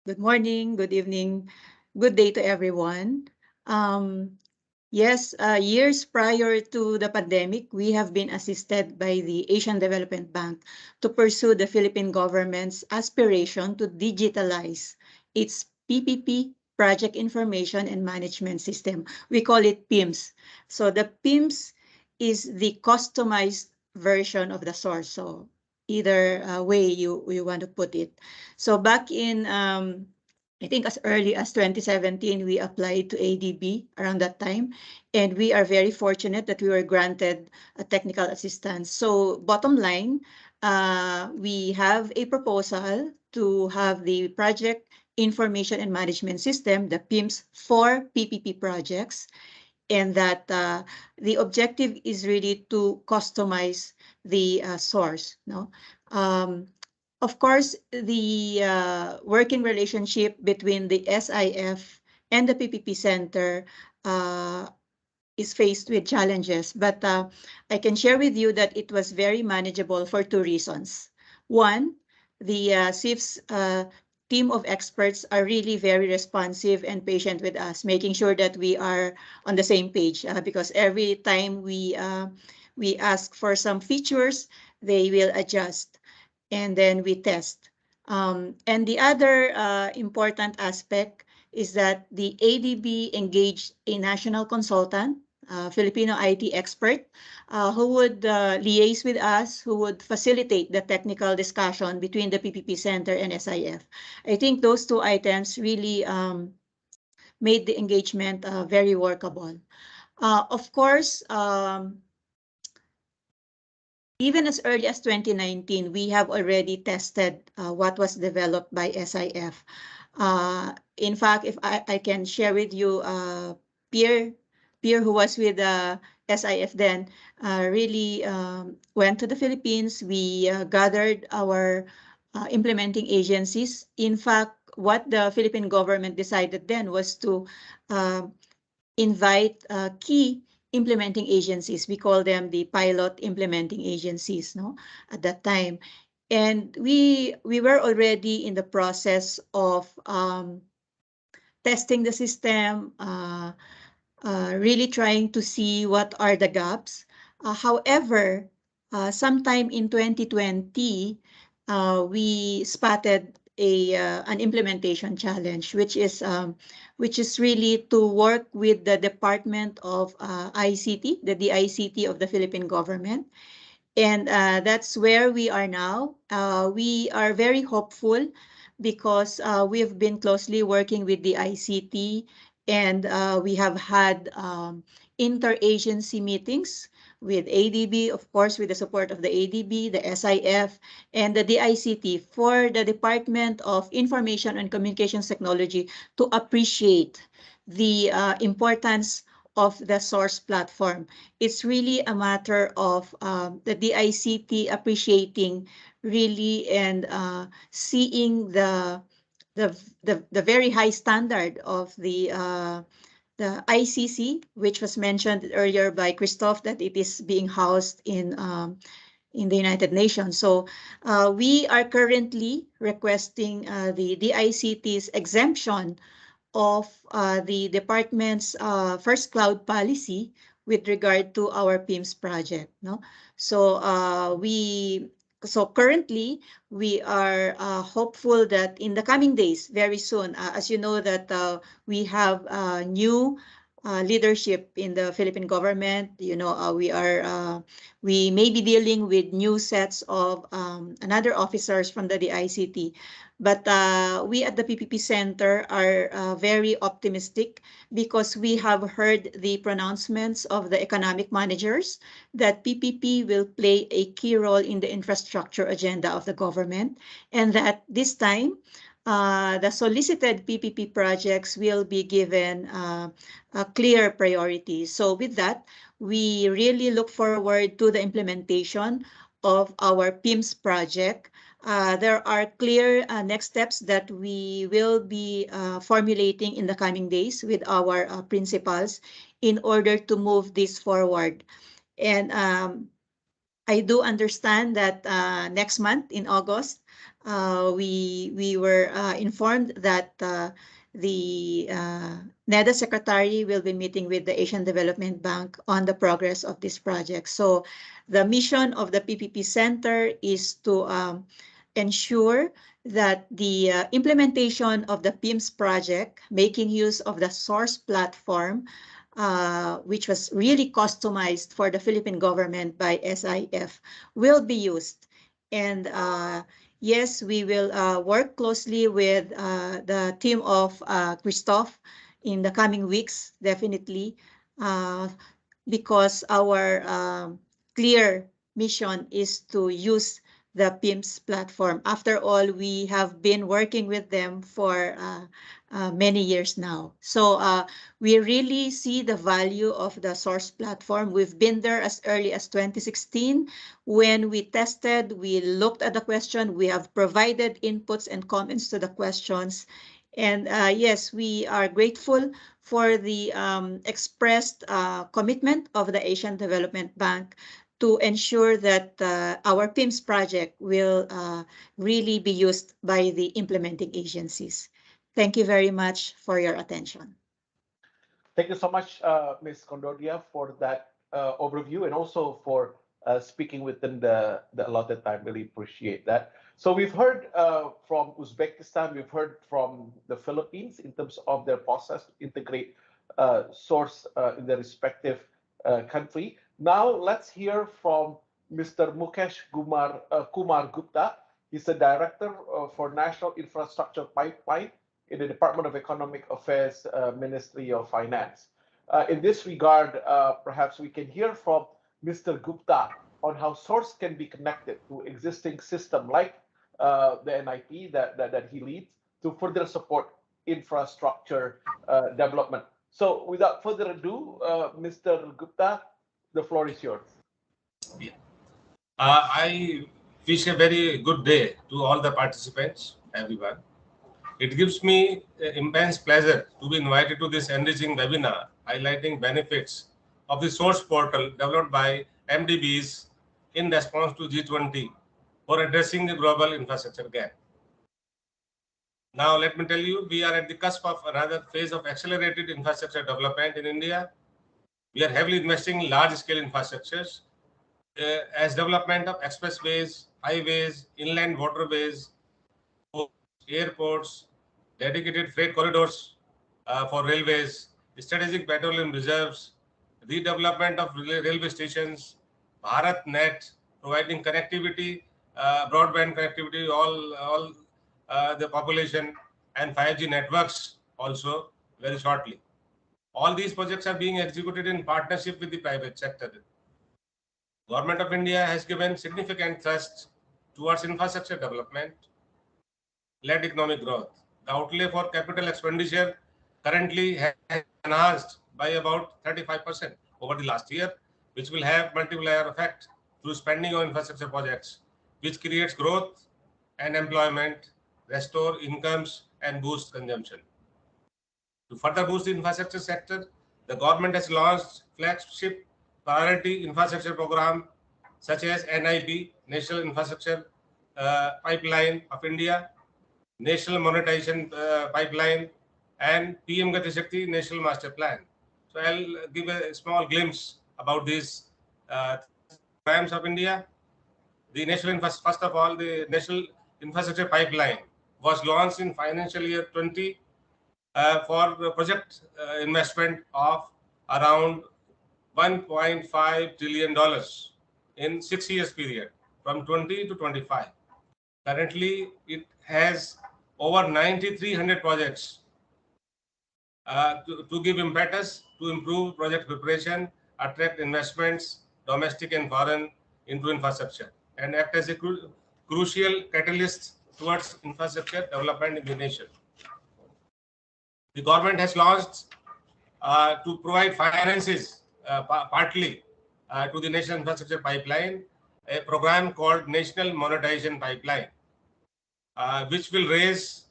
Speaker 7: good morning, good evening, good day to everyone. Yes, years prior to the pandemic, we have been assisted by the Asian Development Bank to pursue the Philippine government's aspiration to digitalize its PPP, Project Information and Management System. We call it PIMS. So the PIMS is the customized version of the source. So either way you want to put it. So back in I think as early as 2017, we applied to ADB around that time, and we are very fortunate that we were granted a technical assistance. So bottom line, we have a proposal to have the Project information and management system, the PIMS, for PPP projects, and that the objective is really to customize the source. No, of course, the working relationship between the SIF and the PPP Center is faced with challenges, but I can share with you that it was very manageable for two reasons. One, the SIF's team of experts are really very responsive and patient with us, making sure that we are on the same page, because every time we ask for some features, they will adjust, and then we test. And the other important aspect is that the ADB engaged a national consultant, Filipino IT expert, who would liaise with us, who would facilitate the technical discussion between the PPP Center and SIF. I think those two items really made the engagement very workable. Of course, even as early as 2019, we have already tested what was developed by SIF. In fact, if I can share with you, Pierre who was with SIF then, really went to the Philippines. We gathered our implementing agencies. In fact, what the Philippine government decided then was to invite key implementing agencies. We call them the pilot implementing agencies, no, at that time. And we were already in the process of testing the system, really trying to see what are the gaps. However, sometime in 2020, we spotted an implementation challenge, which is really to work with the Department of ICT, the DICT of the Philippine government. And that's where we are now. We are very hopeful because we've been closely working with the ICT, and we have had interagency meetings with ADB, of course, with the support of the ADB, the SIF, and the DICT for the Department of Information and Communications Technology to appreciate the importance of the source platform. It's really a matter of the DICT appreciating really and seeing the very high standard of the ICC, which was mentioned earlier by Christophe, that it is being housed in the United Nations. So we are currently requesting the DICT's exemption of the department's first cloud policy with regard to our PIMS project. No, so currently we are hopeful that in the coming days, very soon, as you know that we have new leadership in the Philippine government. You know, we may be dealing with new sets of another officers from the DICT. But we at the PPP Center are very optimistic because we have heard the pronouncements of the economic managers that PPP will play a key role in the infrastructure agenda of the government, and that this time the solicited PPP projects will be given a clear priority. So with that, we really look forward to the implementation of our PIMS project. There are clear next steps that we will be formulating in the coming days with our principals in order to move this forward. And I do understand that next month in August, we were informed that the NEDA secretary will be meeting with the Asian Development Bank on the progress of this project. So the mission of the PPP Center is to ensure that the implementation of the PIMS project, making use of the source platform, which was really customized for the Philippine government by SIF, will be used. And yes, we will work closely with the team of Christophe in the coming weeks, definitely, because our clear mission is to use the PIMS platform. After all, we have been working with them for many years now. So we really see the value of the source platform. We've been there as early as 2016 when we tested, we looked at the question, we have provided inputs and comments to the questions. And yes, we are grateful for the expressed commitment of the Asian Development Bank to ensure that our PIMS project will really be used by the implementing agencies. Thank you very much for your attention.
Speaker 5: Thank you so much, Ms. Condodia, for that overview and also for speaking within the allotted time. Really appreciate that. So we've heard from Uzbekistan, we've heard from the Philippines in terms of their process to integrate source in their respective country. Now let's hear from Mr. Mukesh Kumar Gupta. He's the Director for National Infrastructure Pipeline in the Department of Economic Affairs, Ministry of Finance. In this regard, perhaps we can hear from Mr. Gupta on how source can be connected to existing system like the NIP that he leads to further support infrastructure development. So without further ado, Mr. Gupta, the floor is yours.
Speaker 8: Yeah. I wish a very good day to all the participants, everyone. It gives me immense pleasure to be invited to this enriching webinar highlighting benefits of the source portal developed by MDBs in response to G20 for addressing the global infrastructure gap. Now, let me tell you, we are at the cusp of another phase of accelerated infrastructure development in India. We are heavily investing in large-scale infrastructures as development of expressways, highways, inland waterways, airports, dedicated freight corridors for railways, strategic petroleum reserves, redevelopment of railway stations, BharatNet, providing connectivity, broadband connectivity, all the population, and 5G networks also very shortly. All these projects are being executed in partnership with the private sector. Government of India has given significant thrust towards infrastructure development, led economic growth. The outlay for capital expenditure currently has enhanced by about 35% over the last year, which will have multiplier effect through spending on infrastructure projects, which creates growth and employment, restore incomes, and boost consumption. To further boost the infrastructure sector, the government has launched flagship priority infrastructure program such as NIP, National Infrastructure Pipeline of India, National Monetization Pipeline, and PM Gati Shakti National Master Plan. So I'll give a small glimpse about these programs of India. The first of all, the National Infrastructure Pipeline was launched in financial year 20 for the project investment of around $1.5 trillion in 6 years period from 20 to 25. Currently, it has over 9,300 projects to give impetus to improve project preparation, attract investments, domestic and foreign, into infrastructure, and act as a crucial catalyst towards infrastructure development in the nation. The government has launched to provide finances partly to the National Infrastructure Pipeline, a program called National Monetization Pipeline, which will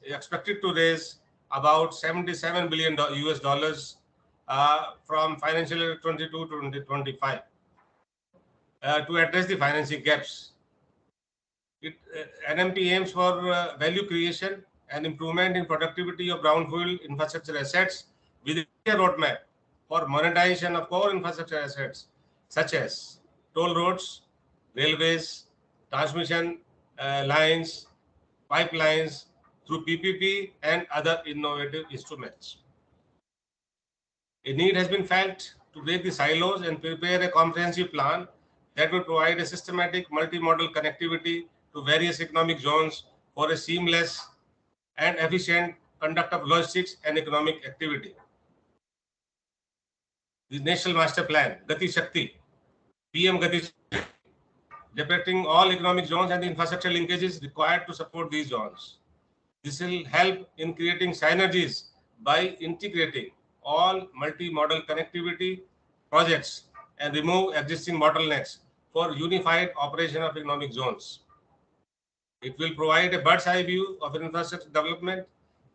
Speaker 8: expected to raise about $77 billion US dollars from financial year 22 to 2025 to address the financing gaps. NMP aims for value creation and improvement in productivity of brownfield infrastructure assets with a clear roadmap for monetization of core infrastructure assets such as toll roads, railways, transmission lines, pipelines through PPP and other innovative instruments. A need has been felt to break the silos and prepare a comprehensive plan that will provide a systematic multimodal connectivity to various economic zones for a seamless and efficient conduct of logistics and economic activity. The National Master Plan, Gati Shakti, PM Gati Shakti, depicting all economic zones and the infrastructure linkages required to support these zones. This will help in creating synergies by integrating all multi-modal connectivity projects and remove existing bottlenecks for unified operation of economic zones. It will provide a bird's eye view of infrastructure development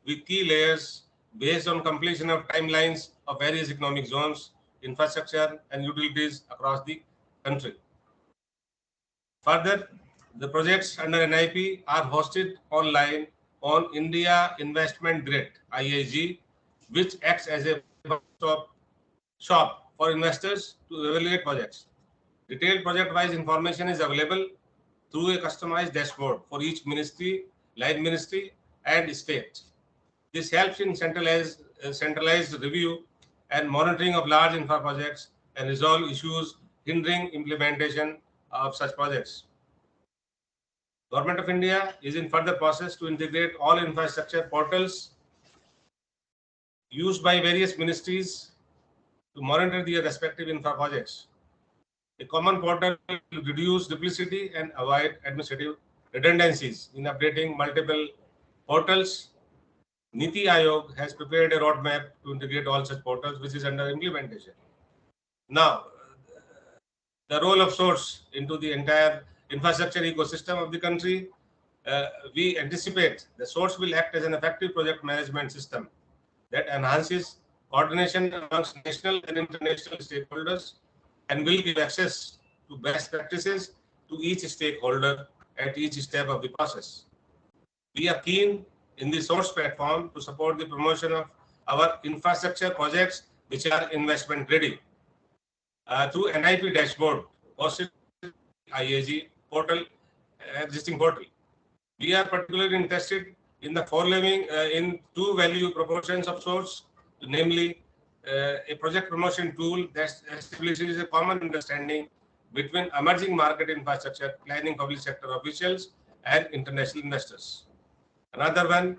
Speaker 8: with key layers based on completion of timelines of various economic zones, infrastructure and utilities across the country. Further, the projects under NIP are hosted online on India Investment Grid (IIG), which acts as a one-stop shop for investors to evaluate projects. Detailed project-wise information is available through a customized dashboard for each ministry, line ministry, and state. This helps in centralized review and monitoring of large infra projects and resolve issues hindering implementation of such projects. Government of India is in further process to integrate all infrastructure portals used by various ministries to monitor their respective infra projects. A common portal will reduce duplicity and avoid administrative redundancies in updating multiple portals. Niti Aayog has prepared a roadmap to integrate all such portals, which is under implementation. Now, the role of source into the entire infrastructure ecosystem of the country, we anticipate the source will act as an effective project management system that enhances coordination amongst national and international stakeholders and will give access to best practices to each stakeholder at each step of the process. We are keen in the source platform to support the promotion of our infrastructure projects which are investment ready through NIP dashboard hosted IAG portal, existing portal. We are particularly interested in the following in two value proportions of source, namely a project promotion tool that establishes a common understanding between emerging market infrastructure planning public sector officials and international investors. Another one,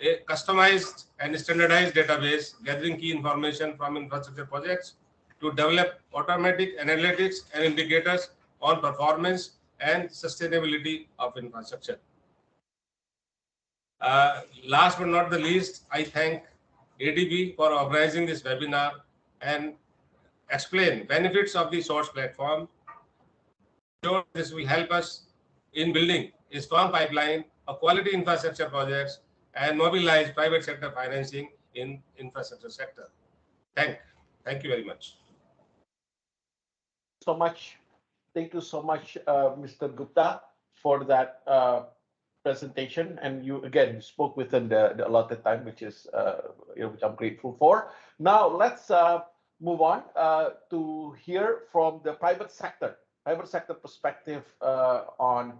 Speaker 8: a customized and standardized database gathering key information from infrastructure projects to develop automatic analytics and indicators on performance and sustainability of infrastructure. Last but not the least, I thank ADB for organizing this webinar and explain benefits of the source platform. This will help us in building a strong pipeline of quality infrastructure projects and mobilize private sector financing in infrastructure sector. Thank you very much.
Speaker 5: Thank you so much, Mr. Gupta, for that presentation. And you again spoke within the allotted time, which is which I'm grateful for. Now let's move on to hear from the private sector perspective on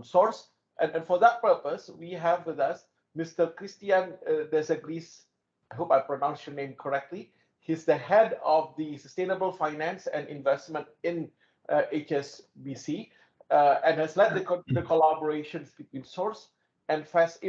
Speaker 5: source. And for that purpose, we have with us Mr. Christian Deseglis. I hope I pronounced your name correctly. He's the head of the Sustainable Finance and Investment in HSBC and has led the collaborations between Source and Fast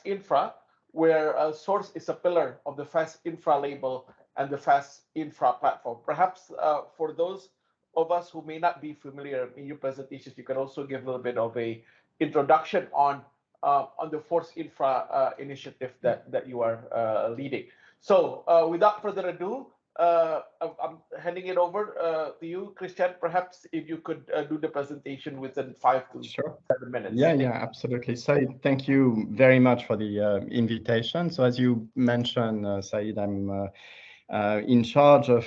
Speaker 5: Infra, where Source is a pillar of the Fast Infra label and the Fast Infra platform. Perhaps for those of us who may not be familiar in your presentations, you can also give a little bit of a introduction on the Force Infra initiative that you are leading. So without further ado, I'm handing it over to you, Christian. Perhaps if you could do the presentation within 5 to 7 minutes.
Speaker 9: Yeah, absolutely. Saeed, thank you very much for the invitation. So as you mentioned, Saeed, I'm in charge of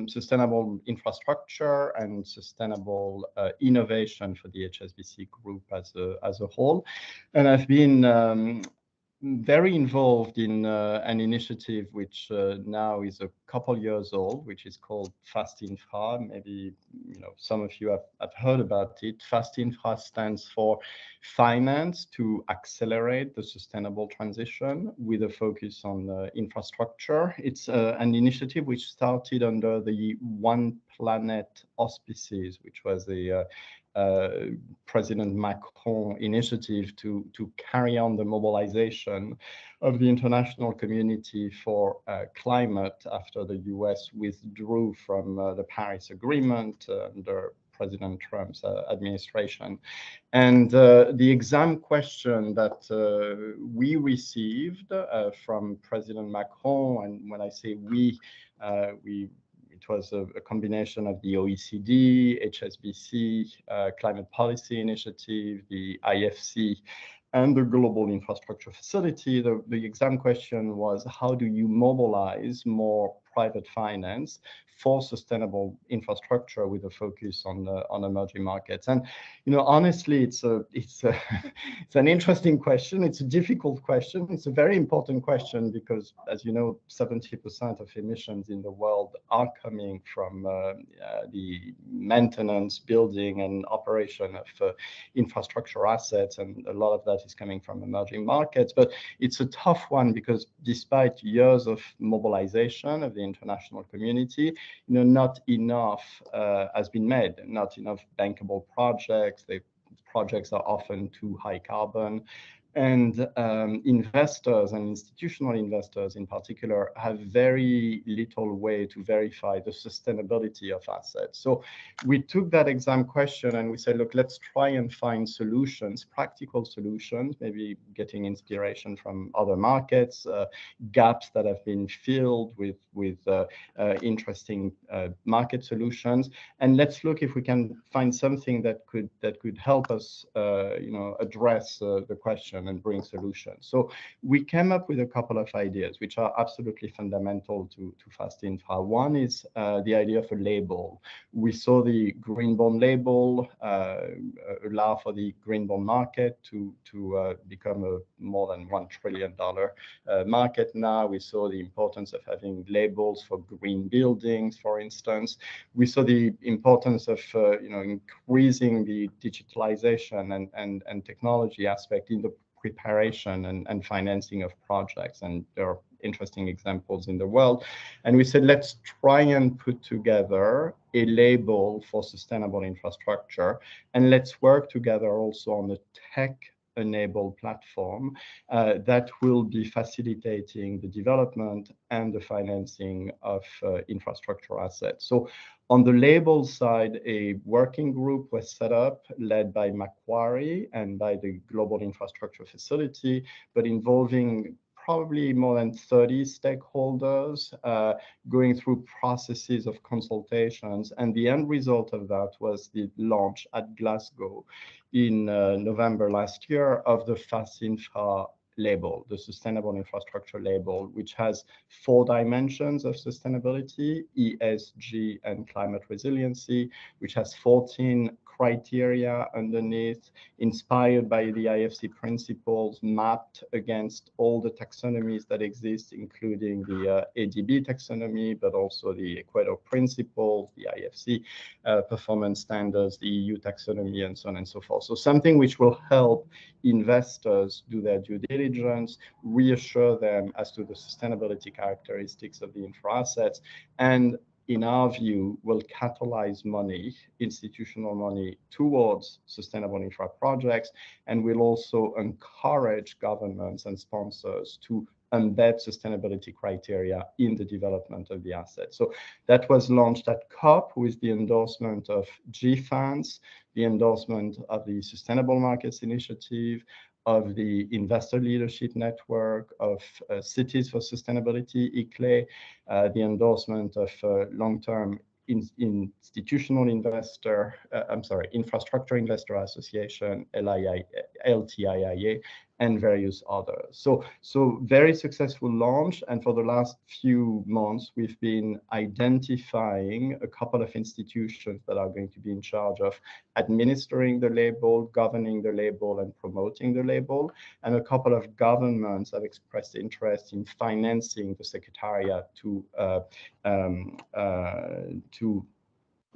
Speaker 9: sustainable infrastructure and sustainable innovation for the HSBC group as a whole. And I've been very involved in an initiative which now is a couple years old, which is called Fast Infra. Maybe some of you have heard about it. Fast Infra stands for finance to accelerate the sustainable transition with a focus on infrastructure. It's an initiative which started under the One Planet auspices, which was a President Macron initiative to carry on the mobilization of the international community for climate after the US withdrew from the Paris Agreement under President Trump's administration. And the exam question that we received from President Macron, and when I say we, it was a combination of the OECD, HSBC, Climate Policy Initiative, the IFC, and the Global Infrastructure Facility. The exam question was, how do you mobilize more private finance for sustainable infrastructure with a focus on emerging markets? And honestly, it's an interesting question. It's a difficult question. It's a very important question because, as you know, 70% of emissions in the world are coming from the maintenance, building, and operation of infrastructure assets, and a lot of that is coming from emerging markets. But it's a tough one because despite years of mobilization of the international community, not enough has been made, not enough bankable projects. The projects are often too high carbon. And investors and institutional investors in particular have very little way to verify the sustainability of assets. So we took that exam question and we said, look, let's try and find solutions, practical solutions, maybe getting inspiration from other markets, gaps that have been filled with interesting market solutions. And let's look if we can find something that could help us address the question and bring solutions. So we came up with a couple of ideas which are absolutely fundamental to fast infra. One is the idea of a label. We saw the green bond label allow for the green bond market to become a more than $1 trillion market now. We saw the importance of having labels for green buildings, for instance. We saw the importance of increasing the digitalization and technology aspect in the preparation and financing of projects. And there are interesting examples in the world. And we said, let's try and put together a label for sustainable infrastructure. And let's work together also on a tech-enabled platform that will be facilitating the development and the financing of infrastructure assets. So on the label side, a working group was set up, led by Macquarie and by the Global Infrastructure Facility, but involving probably more than 30 stakeholders, going through processes of consultations. And the end result of that was the launch at Glasgow in November last year of the Fast Infra label, the Sustainable Infrastructure label, which has 4 dimensions of sustainability: ESG and climate resiliency, which has 14 criteria underneath, inspired by the IFC principles, mapped against all the taxonomies that exist, including the ADB taxonomy, but also the Equator principles, the IFC performance standards, the EU taxonomy, and so on and so forth. So something which will help investors do their due diligence, reassure them as to the sustainability characteristics of the infra assets, and in our view, will catalyze money, institutional money, towards sustainable infra projects, and will also encourage governments and sponsors to embed sustainability criteria in the development of the asset. So that was launched at COP with the endorsement of GFANS, the endorsement of the Sustainable Markets Initiative, of the Investor Leadership Network, of Cities for Sustainability, ICLE, the endorsement of long-term institutional investor, Infrastructure Investor Association, LTIIA, and various others. So very successful launch. And for the last few months, we've been identifying a couple of institutions that are going to be in charge of administering the label, governing the label, and promoting the label. And a couple of governments have expressed interest in financing the Secretariat to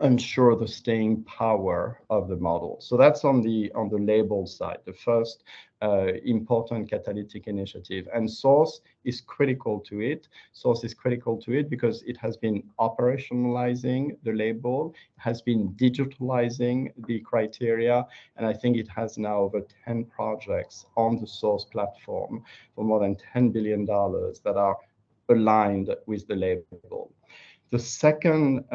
Speaker 9: ensure the staying power of the model. So that's on the label side, the first important catalytic initiative. And Source is critical to it. Source is critical to it because it has been operationalizing the label, has been digitalizing the criteria, and I think it has now over 10 projects on the Source platform for more than $10 billion that are aligned with the label. The second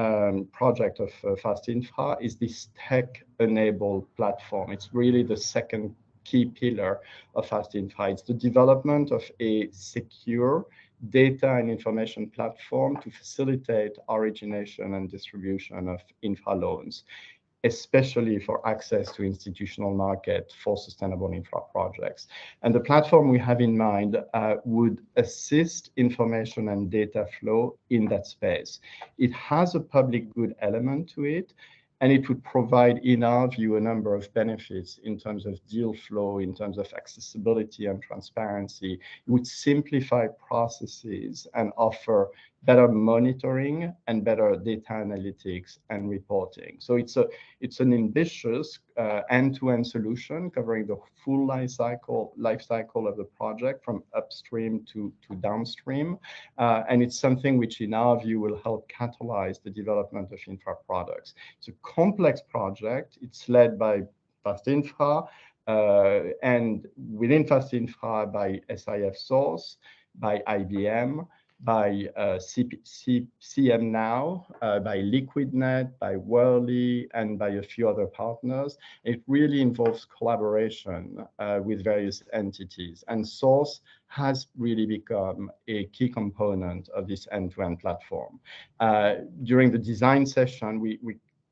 Speaker 9: project of Fast Infra is this tech-enabled platform. It's really the second key pillar of Fast Infra. It's the development of a secure data and information platform to facilitate origination and distribution of infra loans, especially for access to institutional market for sustainable infra projects. And the platform we have in mind would assist information and data flow in that space. It has a public good element to it, and it would provide, in our view, a number of benefits in terms of deal flow, in terms of accessibility and transparency. It would simplify processes and offer better monitoring and better data analytics and reporting. So it's an ambitious end-to-end solution covering the full life cycle of the project from upstream to downstream. And it's something which, in our view, will help catalyze the development of infra products. It's a complex project. It's led by Fast Infra, and within Fast Infra by SIF Source, by IBM, by CM Now, by LiquidNet, by Worley, and by a few other partners. It really involves collaboration with various entities, and Source has really become a key component of this end-to-end platform. During the design session, we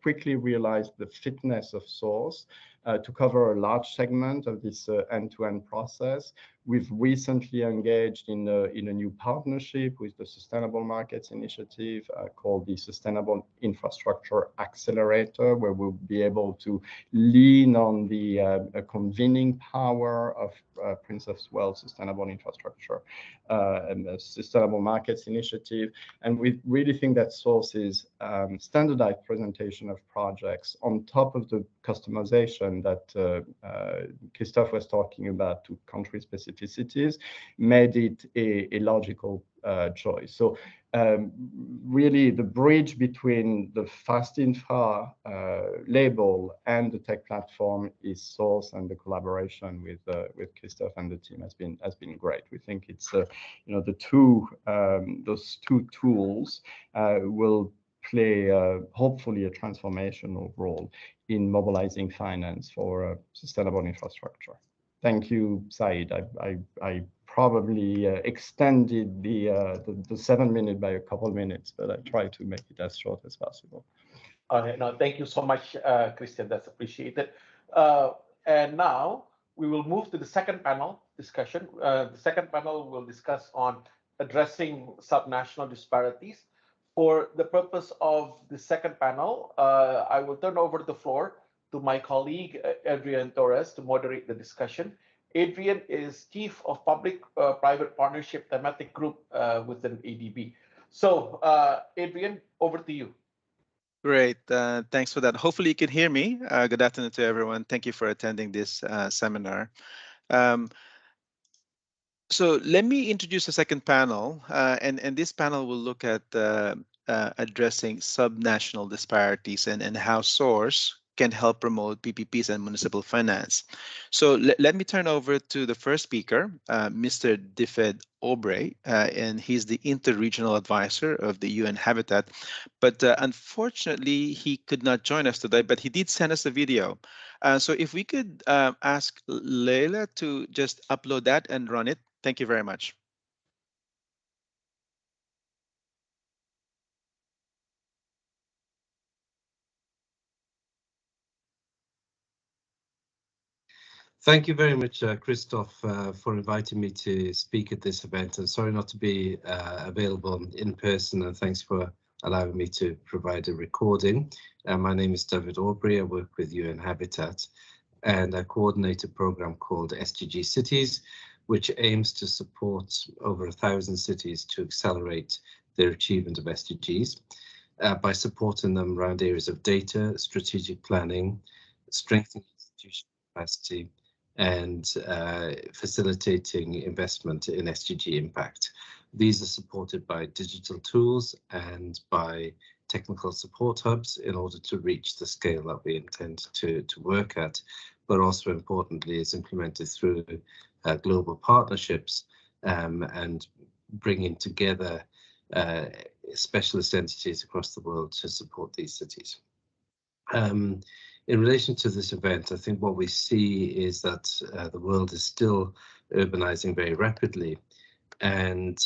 Speaker 9: quickly realized the fitness of Source to cover a large segment of this end-to-end process. We've recently engaged in a new partnership with the Sustainable Markets Initiative called the Sustainable Infrastructure Accelerator, where we'll be able to lean on the convening power of Prince of Wales Sustainable Infrastructure and the Sustainable Markets Initiative. And we really think that Source's standardized presentation of projects on top of the customization that Christophe was talking about to country specificities made it a logical choice. So really the bridge between the Fast Infra label and the tech platform is Source, and the collaboration with Christophe and the team has been great. We think it's the those two tools will play hopefully a transformational role in mobilizing finance for sustainable infrastructure. Thank you, Said. I probably extended the 7 minutes by a couple of minutes, but I try to make it as short as possible.
Speaker 5: No, thank you so much, Christian. That's appreciated. And now we will move to the second panel discussion. The second panel will discuss on addressing subnational disparities. For the purpose of the second panel, I will turn over the floor to my colleague, Adrian Torres, to moderate the discussion. Adrian is Chief of Public-Private Partnership Thematic Group within ADB. So, Adrian, over to you.
Speaker 10: Great. Thanks for that. Hopefully you can hear me. Good afternoon to everyone. Thank you for attending this seminar. So let me introduce the second panel, and this panel will look at addressing subnational disparities and how Source can help promote PPPs and municipal finance. So let me turn over to the first speaker, Mr. Difed Aubrey, and he's the interregional advisor of the UN Habitat. But unfortunately, he could not join us today, but he did send us a video. So if we could ask Leila to just upload that and run it. Thank you very much.
Speaker 11: Thank you very much, Christophe, for inviting me to speak at this event. I'm sorry not to be available in person, and thanks for allowing me to provide a recording. My name is David Aubrey. I work with UN Habitat, and I coordinate a program called SDG Cities, which aims to support over 1,000 cities to accelerate their achievement of SDGs by supporting them around areas of data, strategic planning, strengthening institutional capacity, and facilitating investment in SDG impact. These are supported by digital tools and by technical support hubs in order to reach the scale that we intend to work at, but also importantly is implemented through global partnerships and bringing together specialist entities across the world to support these cities. In relation to this event, I think what we see is that the world is still urbanizing very rapidly, and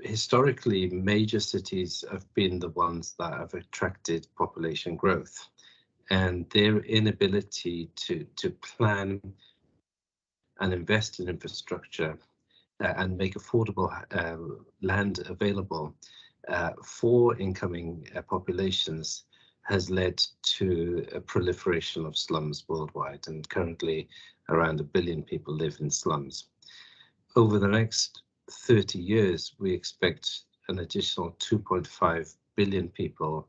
Speaker 11: historically, major cities have been the ones that have attracted population growth, and their inability to plan and invest in infrastructure and make affordable land available for incoming populations has led to a proliferation of slums worldwide, and currently around 1 billion people live in slums. Over the next 30 years, we expect an additional 2.5 billion people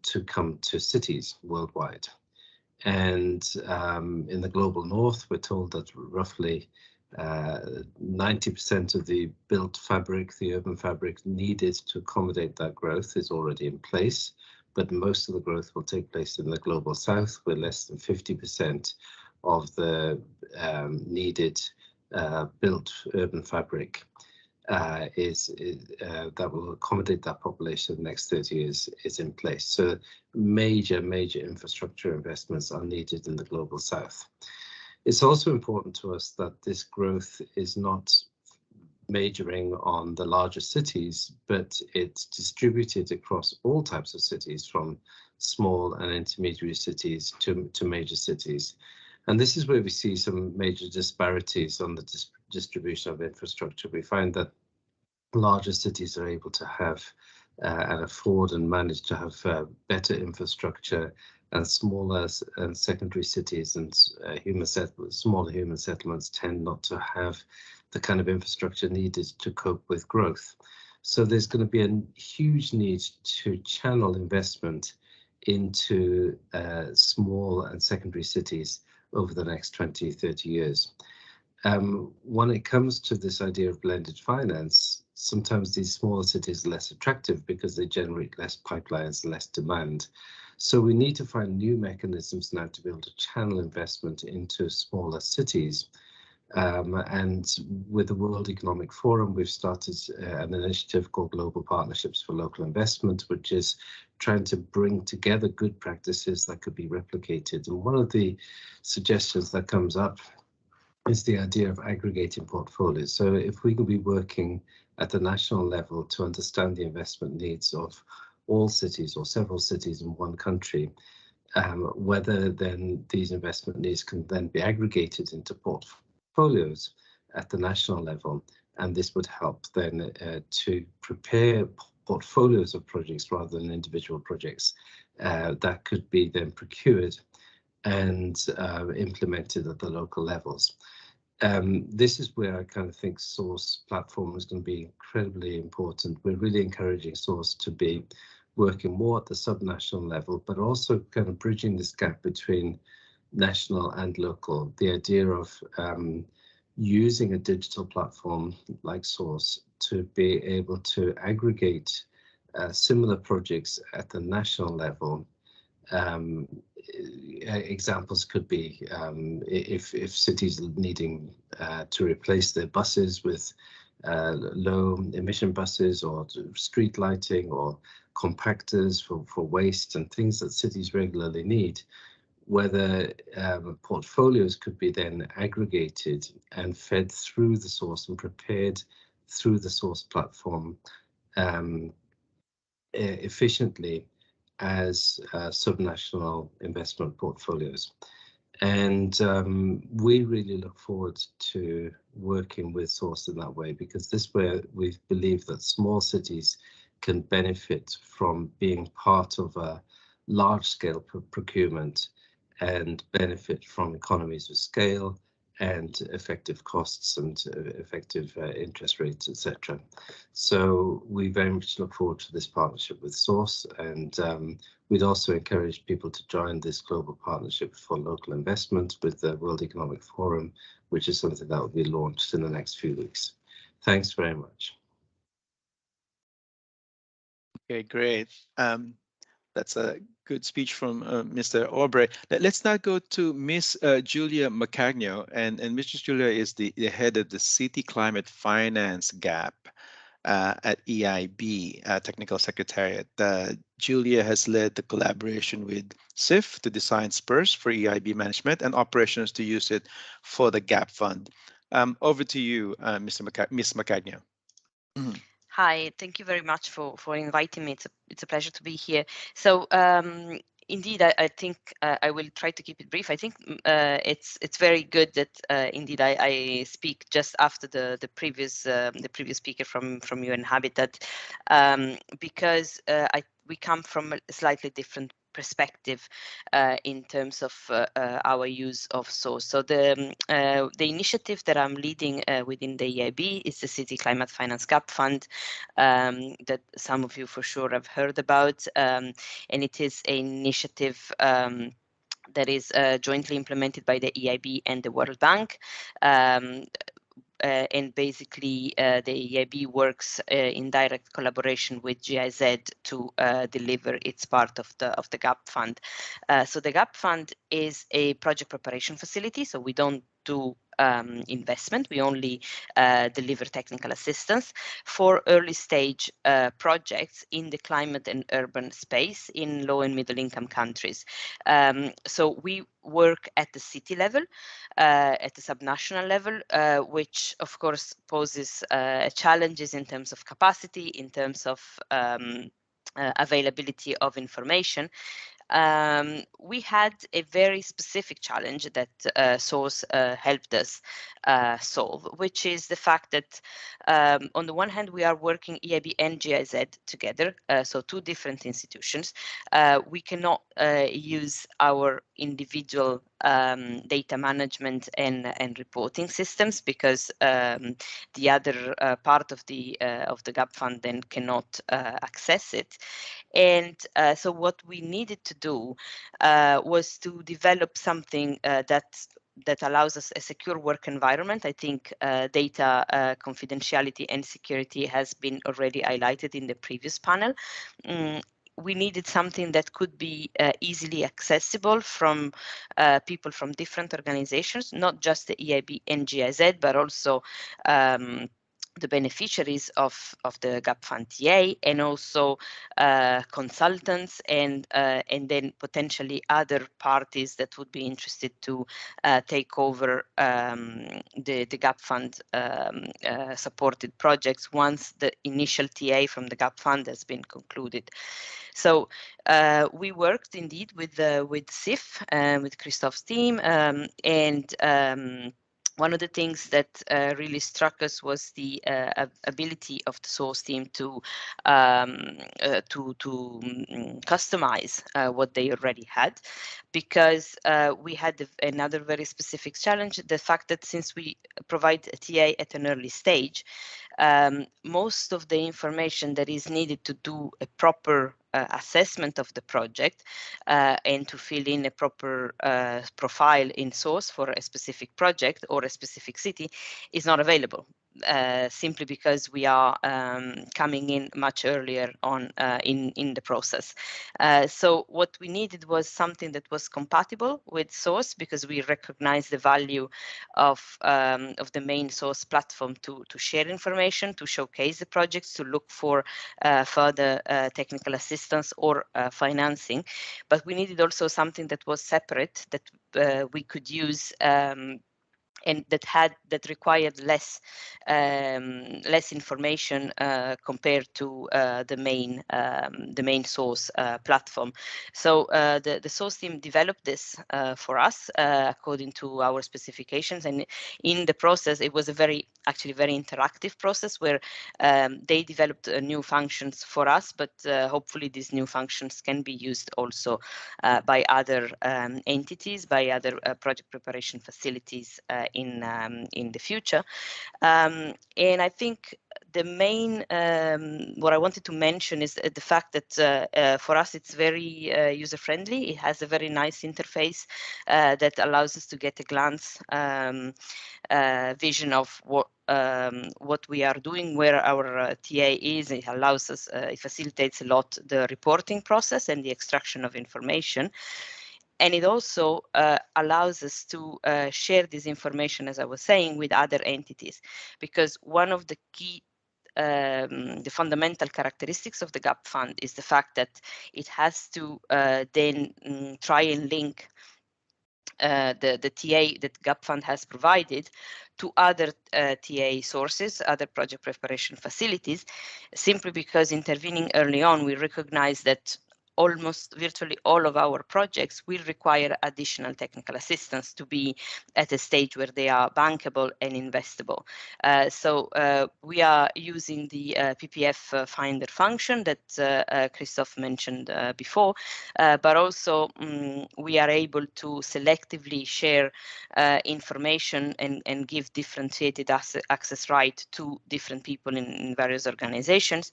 Speaker 11: to come to cities worldwide. And in the global north, we're told that roughly 90% of the built fabric, the urban fabric needed to accommodate that growth is already in place, but most of the growth will take place in the global south, where less than 50% of the needed built urban fabric that will accommodate that population in the next 30 years is in place. So major infrastructure investments are needed in the global south. It's also important to us that this growth is not majoring on the larger cities, but it's distributed across all types of cities, from small and intermediary cities to major cities. And this is where we see some major disparities on the distribution of infrastructure. We find that larger cities are able to have and afford and manage to have better infrastructure, and smaller and secondary cities and smaller human settlements tend not to have the kind of infrastructure needed to cope with growth. So there's going to be a huge need to channel investment into small and secondary cities over the next 20, 30 years. When it comes to this idea of blended finance, sometimes these smaller cities are less attractive because they generate less pipelines, less demand. So we need to find new mechanisms now to be able to channel investment into smaller cities. And with the World Economic Forum, we've started an initiative called Global Partnerships for Local Investment, which is trying to bring together good practices that could be replicated. And one of the suggestions that comes up is the idea of aggregating portfolios. So if we can be working at the national level to understand the investment needs of all cities or several cities in one country, whether then these investment needs can then be aggregated into portfolios at the national level, and this would help then to prepare portfolios of projects rather than individual projects that could be then procured and implemented at the local levels. This is where I kind of think Source platform is going to be incredibly important. We're really encouraging Source to be working more at the subnational level, but also kind of bridging this gap between national and local. The idea of using a digital platform like Source to be able to aggregate similar projects at the national level. Examples could be if cities needing to replace their buses with low emission buses, or street lighting, or compactors for waste and things that cities regularly need, whether portfolios could be then aggregated and fed through the Source and prepared through the Source platform efficiently as subnational investment portfolios. And we really look forward to working with Source in that way, because this way we believe that small cities can benefit from being part of a large-scale procurement and benefit from economies of scale and effective costs and effective interest rates, etc. So we very much look forward to this partnership with Source, and we'd also encourage people to join this global partnership for local investment with the World Economic Forum, which is something that will be launched in the next few weeks. Thanks very much.
Speaker 10: Okay, great. That's a good speech from Mr. Aubrey. Let's now go to Miss Julia Macagno, and Mrs. Julia is the head of the City Climate Finance Gap. at EIB Technical Secretariat. Julia has led the collaboration with SIF to design SPURS for EIB management and operations to use it for the GAP fund. Over to you, Ms. Macagno.
Speaker 12: Hi, thank you very much for inviting me. It's a pleasure to be here. So indeed, I think I will try to keep it brief. I think it's very good that indeed I speak just after the previous speaker from UN Habitat, because we come from a slightly different perspective in terms of our use of source. So the initiative that I'm leading within the EIB is the City Climate Finance Gap Fund, that some of you for sure have heard about, and it is an initiative that is jointly implemented by the EIB and the World Bank. And basically, the EIB works in direct collaboration with GIZ to deliver its part of the GAP fund. So the GAP fund is a project preparation facility. So we don't do investment. We only deliver technical assistance for early stage projects in the climate and urban space in low and middle income countries. So we work at the city level, at the subnational level, which of course poses challenges in terms of capacity, in terms of availability of information. We had a very specific challenge that SOURCE helped us solve, which is the fact that on the one hand, we are working EIB and GIZ together, so two different institutions. We cannot use our individual data management and reporting systems because the other part of the GAP fund then cannot access it. And so what we needed to do was to develop something that allows us a secure work environment. I think data confidentiality and security has been already highlighted in the previous panel. We needed something that could be easily accessible from people from different organizations, not just the EIB and GIZ, but also the beneficiaries of the GAP Fund TA, and also consultants and then potentially other parties that would be interested to take over the GAP Fund supported projects once the initial TA from the GAP Fund has been concluded. So we worked indeed with SIF, with Christoph's team, and one of the things that really struck us was the ability of the SOURCE team to customize what they already had, because we had another very specific challenge, the fact that since we provide a TA at an early stage, most of the information that is needed to do a proper assessment of the project and to fill in a proper profile in SOURCE for a specific project or a specific city is not available. Simply because we are coming in much earlier on in the process. So what we needed was something that was compatible with SOURCE, because we recognize the value of the main SOURCE platform to share information, to showcase the projects, to look for further technical assistance or financing. But we needed also something that was separate, that we could use and that required less information compared to the main SOURCE platform. So the SOURCE team developed this for us according to our specifications, and in the process it was actually very interactive process where they developed new functions for us, but hopefully these new functions can be used also by other entities, by other project preparation facilities in the future. And I think the main, what I wanted to mention is the fact that for us it's very user-friendly. It has a very nice interface that allows us to get a glance vision of what we are doing, where our TA is. It allows us, it facilitates a lot the reporting process and the extraction of information. And it also allows us to share this information, as I was saying, with other entities, because one of the key the fundamental characteristics of the GAP fund is the fact that it has to then try and link the TA that GAP fund has provided to other TA sources, other project preparation facilities, simply because intervening early on, we recognize that almost virtually all of our projects will require additional technical assistance to be at a stage where they are bankable and investable. So we are using the PPF finder function that Christoph mentioned before, but also we are able to selectively share information and give differentiated access right to different people in various organizations,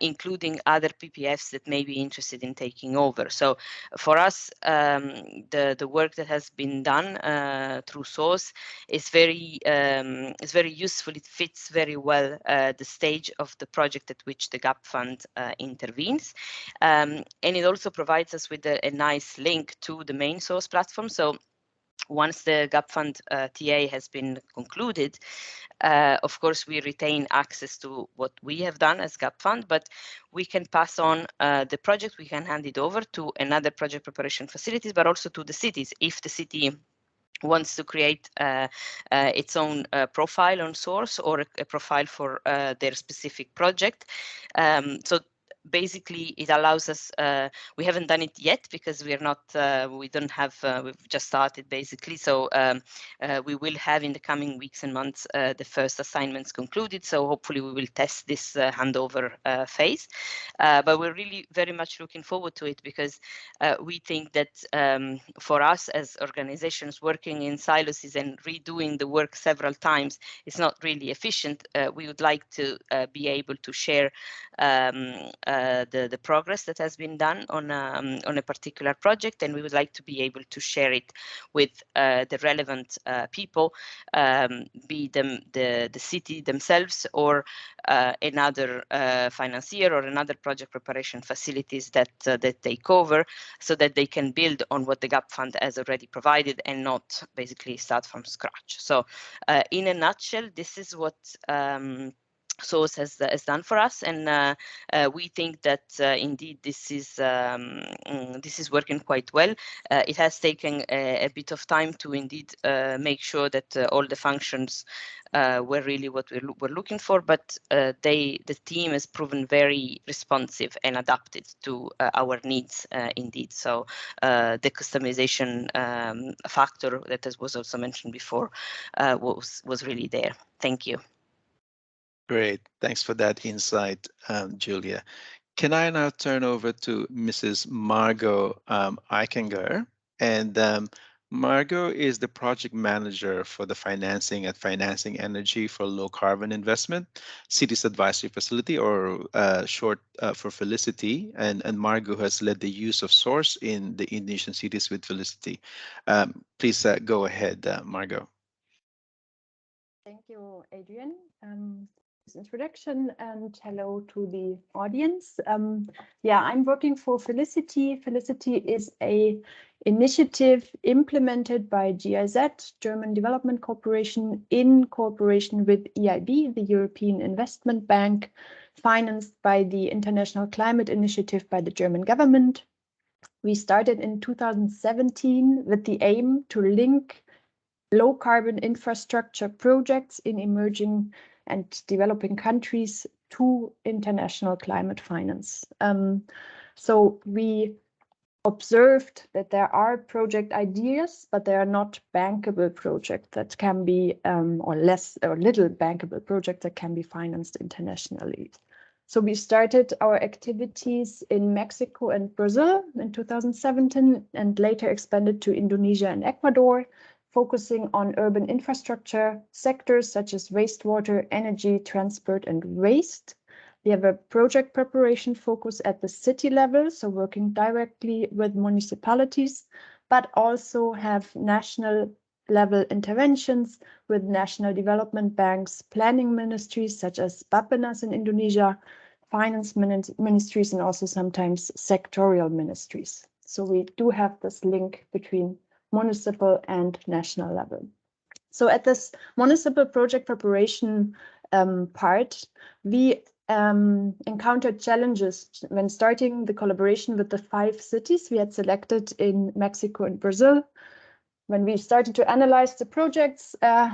Speaker 12: including other PPFs that may be interested in taking over. So for us, the work that has been done through SOURCE is very useful. It fits very well the stage of the project at which the GAP fund intervenes, and it also provides us with a nice link to the main SOURCE platform. So once the GAP fund TA has been concluded, of course, we retain access to what we have done as GAP fund, but we can pass on the project, we can hand it over to another project preparation facilities, but also to the cities if the city wants to create its own profile on SOURCE or a profile for their specific project. So basically it allows us, we haven't done it yet because we are not, we don't have, we've just started basically. So we will have in the coming weeks and months the first assignments concluded. So hopefully we will test this handover phase. But we're really very much looking forward to it because we think that for us as organizations working in silos and redoing the work several times, it's not really efficient. We would like to be able to share the progress that has been done on a particular project, and we would like to be able to share it with the relevant people, be them the city themselves or another financier or another project preparation facilities that they cover, so that they can build on what the GAP fund has already provided and not basically start from scratch. So in a nutshell, this is what SOURCE has done for us, and we think that indeed this is working quite well. It has taken a bit of time to indeed make sure that all the functions were really what we're looking for, but the team has proven very responsive and adapted to our needs indeed. So the customization factor that was also mentioned before was really there. Thank you.
Speaker 10: Great. Thanks for that insight, Julia. Can I now turn over to Mrs. Margot Eichinger? And Margot is the project manager for the financing at Financing Energy for Low Carbon Investment, Cities Advisory Facility, or short for Felicity. And Margot has led the use of SOURCE in the Indonesian cities with Felicity. Please go ahead, Margot.
Speaker 13: Thank you, Adrian. This introduction, and hello to the audience. Yeah, I'm working for Felicity. Felicity is a initiative implemented by GIZ, German Development Corporation, in cooperation with EIB, the European Investment Bank, financed by the International Climate Initiative by the German government. We started in 2017 with the aim to link low carbon infrastructure projects in emerging and developing countries to international climate finance. So we observed that there are project ideas, but they are not bankable projects that can be, or little bankable projects that can be financed internationally. So we started our activities in Mexico and Brazil in 2017, and later expanded to Indonesia and Ecuador, focusing on urban infrastructure sectors such as wastewater, energy, transport, and waste. We have a project preparation focus at the city level, so working directly with municipalities, but also have national level interventions with national development banks, planning ministries such as Bappenas in Indonesia, finance ministries, and also sometimes sectorial ministries. So we do have this link between municipal and national level. So at this municipal project preparation part, we encountered challenges when starting the collaboration with the 5 cities we had selected in Mexico and Brazil. When we started to analyze the projects,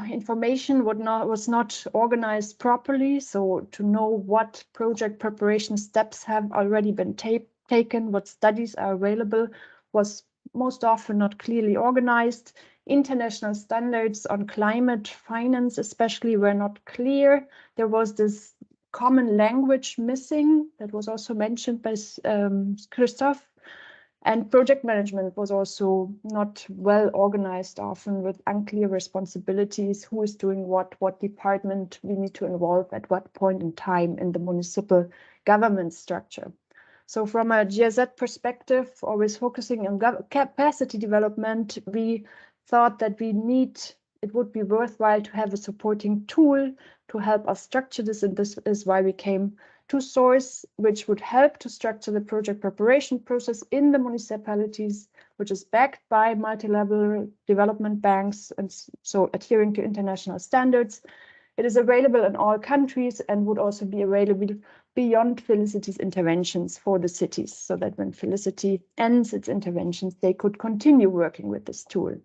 Speaker 13: information was not organized properly. So to know what project preparation steps have already been taken, what studies are available, was most often not clearly organized. International standards on climate finance especially were not clear. There was this common language missing that was also mentioned by Christoph. And project management was also not well organized, often with unclear responsibilities, who is doing what department we need to involve at what point in time in the municipal government structure. So from a GIZ perspective, always focusing on capacity development, we thought that it would be worthwhile to have a supporting tool to help us structure this, and this is why we came to SOURCE, which would help to structure the project preparation process in the municipalities, which is backed by multilateral development banks, and so adhering to international standards. It is available in all countries and would also be available beyond Felicity's interventions for the cities, so that when Felicity ends its interventions, they could continue working with this tool.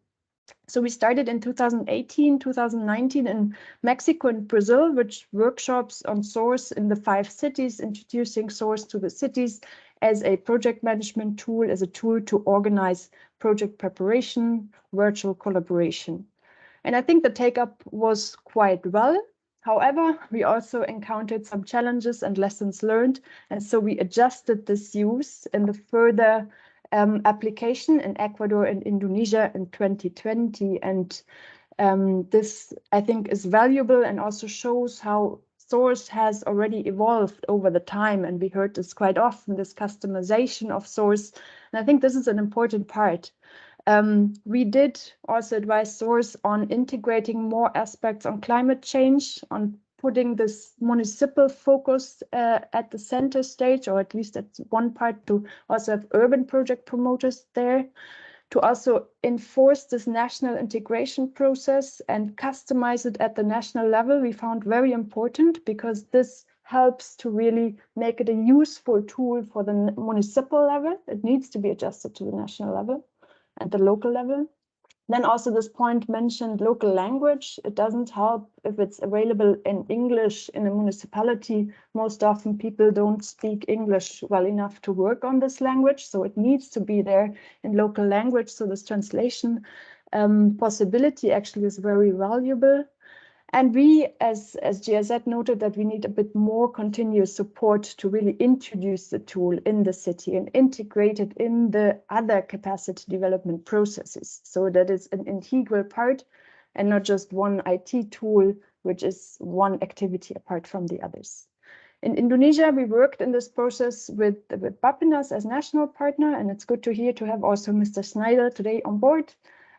Speaker 13: So we started in 2018, 2019 in Mexico and Brazil, which workshops on SOURCE in the 5 cities, introducing SOURCE to the cities as a project management tool, as a tool to organize project preparation, virtual collaboration. And I think the take-up was quite well. However, we also encountered some challenges and lessons learned, and so we adjusted this use in the further application in Ecuador and Indonesia in 2020. And this, I think, is valuable and also shows how SOURCE has already evolved over the time. And we heard this quite often, this customization of SOURCE. And I think this is an important part. We did also advise SOURCE on integrating more aspects on climate change, on putting this municipal focus at the center stage, or at least at one part, to also have urban project promoters there, to also enforce this national integration process and customize it at the national level. We found very important, because this helps to really make it a useful tool for the municipal level. It needs to be adjusted to the national level and the local level. Then also this point mentioned local language. It doesn't help if it's available in English in a municipality. Most often people don't speak English well enough to work on this language, so it needs to be there in local language. So this translation possibility actually is very valuable. And we, as GIZ, noted that we need a bit more continuous support to really introduce the tool in the city and integrate it in the other capacity development processes, so that it's an integral part and not just one IT tool, which is one activity apart from the others. In Indonesia, we worked in this process with Bappenas as national partner, and it's good to hear to have also Mr. Snyder today on board.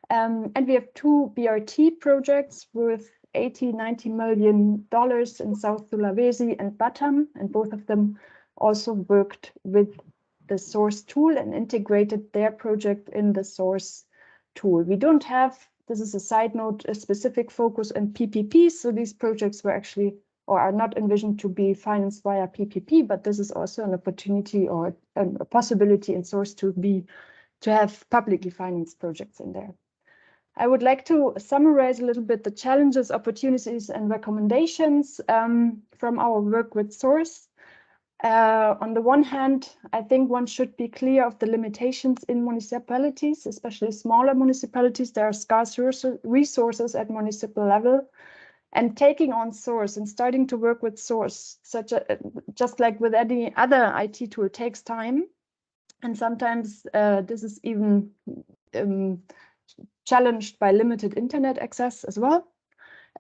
Speaker 13: And we have 2 BRT projects with $80–90 million in South Sulawesi and Batam, and both of them also worked with the SOURCE tool and integrated their project in the SOURCE tool. We don't have, this is a side note, a specific focus on PPP, so these projects were actually, or are not envisioned to be financed via PPP, but this is also an opportunity or a possibility in SOURCE to have publicly financed projects in there. I would like to summarize a little bit the challenges, opportunities, and recommendations from our work with SOURCE. On the one hand, I think one should be clear of the limitations in municipalities, especially smaller municipalities. There are scarce resources at municipal level. And taking on SOURCE and starting to work with SOURCE, just like with any other IT tool, takes time. And sometimes this is even challenged by limited internet access as well.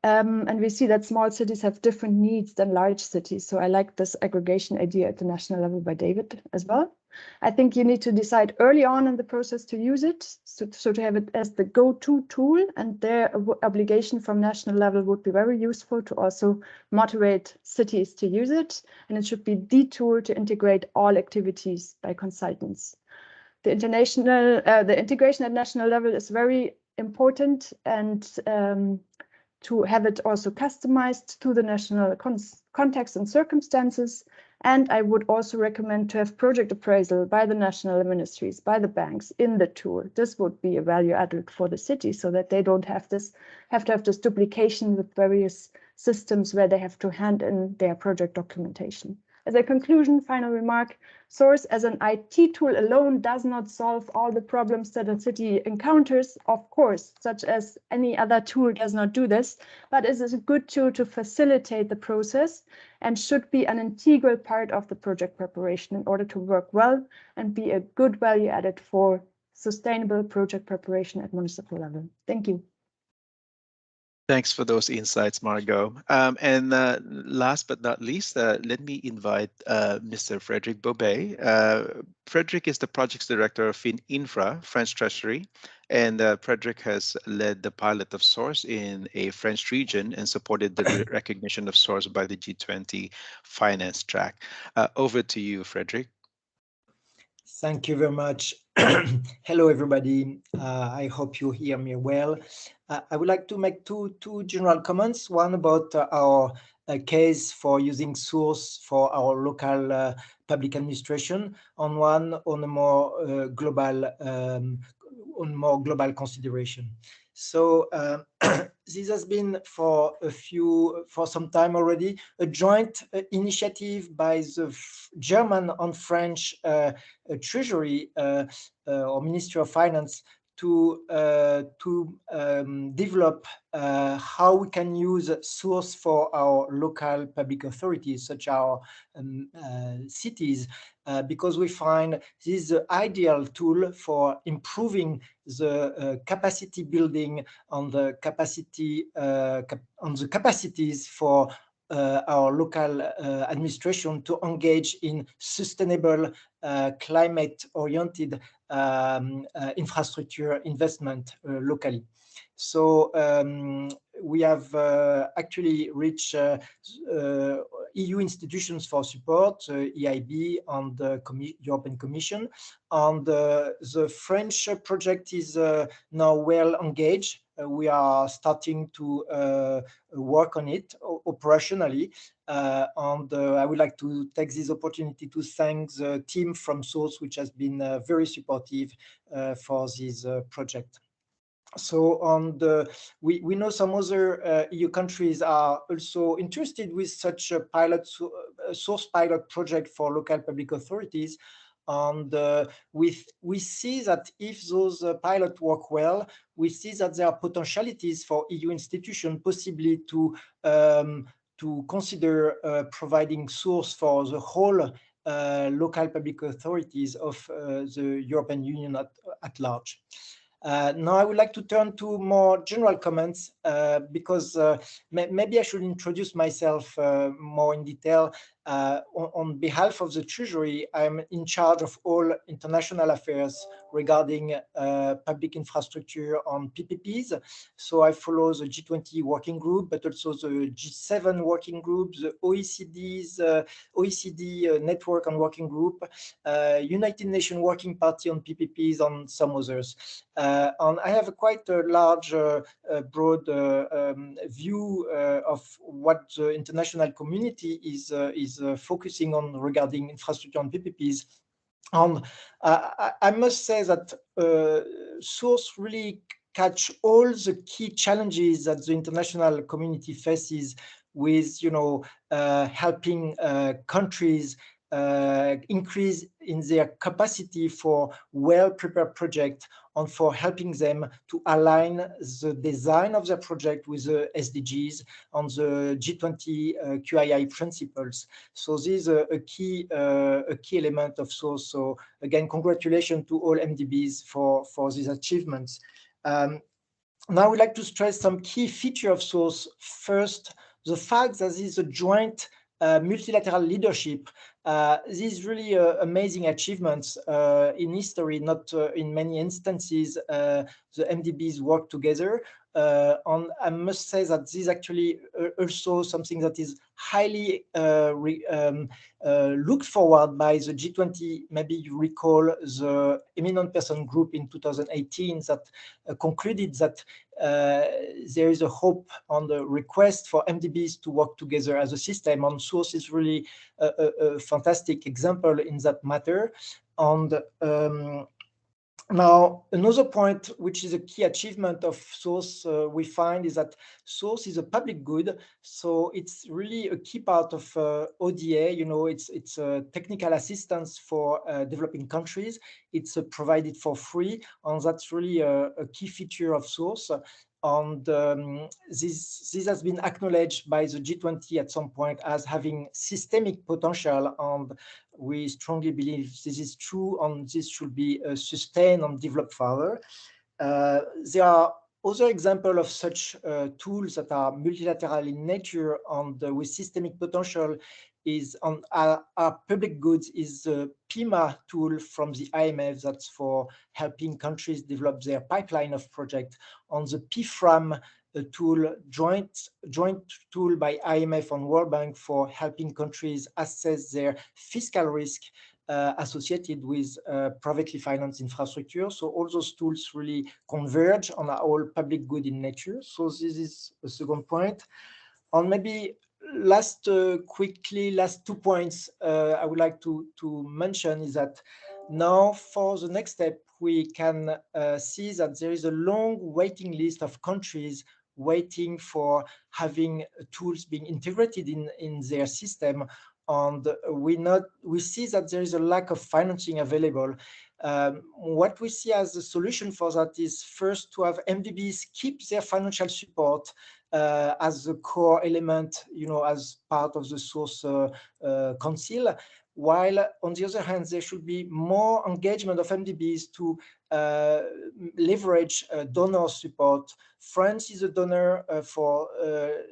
Speaker 13: And we see that small cities have different needs than large cities. So I like this aggregation idea at the national level by David as well. I think you need to decide early on in the process to use it, so to have it as the go-to tool, and their obligation from national level would be very useful to also motivate cities to use it. And it should be the tool to integrate all activities by consultants. The integration at national level is very important, and to have it also customized to the national context and circumstances. And I would also recommend to have project appraisal by the national ministries, by the banks in the tool. This would be a value added for the city so that they don't have to have this duplication with various systems where they have to hand in their project documentation. As a conclusion, final remark, Source as an IT tool alone does not solve all the problems that a city encounters, of course, such as any other tool does not do this, but it is a good tool to facilitate the process and should be an integral part of the project preparation in order to work well and be a good value added for sustainable project preparation at municipal level. Thank you.
Speaker 10: Thanks for those insights, Margot. And last but not least, let me invite Mr. Frederic Bobet. Frederic is the Projects Director of FIN Infra, French Treasury, and Frederic has led the pilot of Source in a French region and supported the recognition of Source by the G20 finance track. Over to you, Frederic.
Speaker 14: Thank you very much. Hello, everybody. I hope you hear me well. I would like to make two general comments. One about our case for using Source for our local public administration, and one on a more global consideration. So this has been for some time already a joint initiative by the German and French Treasury or Ministry of Finance to develop how we can use Source for our local public authorities, such as our cities, because we find this is the ideal tool for improving the capacity building on the capacities for our local administration to engage in sustainable climate-oriented infrastructure investment locally. So we have actually reached EU institutions for support, EIB and the European Commission. And the French project is now well engaged. We are starting to work on it operationally. And I would like to take this opportunity to thank the team from Source, which has been very supportive for this project. So we know some other EU countries are also interested with such a Source pilot project for local public authorities. And we see that if those pilots work well, we see that there are potentialities for EU institutions possibly to consider providing Source for the whole local public authorities of the European Union at large. Now I would like to turn to more general comments because maybe I should introduce myself more in detail. On behalf of the Treasury, I'm in charge of all international affairs regarding public infrastructure on PPPs. So I follow the G20 working group, but also the G7 working group, the OECD network and working group, United Nations Working Party on PPPs, and some others. And I have quite a large, broad view of what the international community is focusing on regarding infrastructure and PPPs. And I must say that Source really catch all the key challenges that the international community faces with, helping countries increase in their capacity for well-prepared projects and for helping them to align the design of their project with the SDGs and the G20 QII principles. So this is a key element of Source. So again, congratulations to all MDBs for these achievements. Now I would like to stress some key features of Source. First, the fact that this is a joint multilateral leadership. These really amazing achievements in history, not in many instances, the MDBs work together. And I must say that this is actually also something that is highly looked forward by the G20. Maybe you recall the eminent person group in 2018 that concluded that there is a hope on the request for MDBs to work together as a system. And Source is really a fantastic example in that matter. And now, another point, which is a key achievement of Source, we find is that Source is a public good. So it's really a key part of ODA. You know, it's technical assistance for developing countries. It's provided for free, and that's really a key feature of Source. And this has been acknowledged by the G20 at some point as having systemic potential, and we strongly believe this is true, and this should be sustained and developed further. There are other examples of such tools that are multilateral in nature and with systemic potential is on our public goods is the PIMA tool from the IMF that's for helping countries develop their pipeline of projects. On the PFRAM tool, joint tool by IMF and World Bank for helping countries assess their fiscal risk associated with privately financed infrastructure. So all those tools really converge and are all public good in nature. So this is a second point. And maybe last 2 points I would like to mention is that now for the next step, we can see that there is a long waiting list of countries waiting for having tools being integrated in their system. And we see that there is a lack of financing available. What we see as a solution for that is first to have MDBs keep their financial support as a core element, you know, as part of the Source Council, while on the other hand, there should be more engagement of MDBs to leverage donor support. France is a donor for,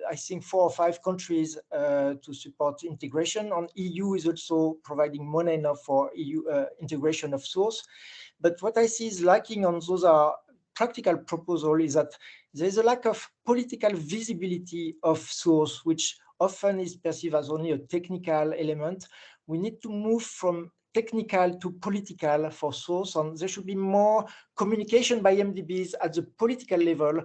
Speaker 14: I think, 4 or 5 countries to support integration, and EU is also providing money now for EU integration of Source. But what I see is lacking on those are practical proposal is that there is a lack of political visibility of Source, which often is perceived as only a technical element. We need to move from technical to political for Source, and there should be more communication by MDBs at the political level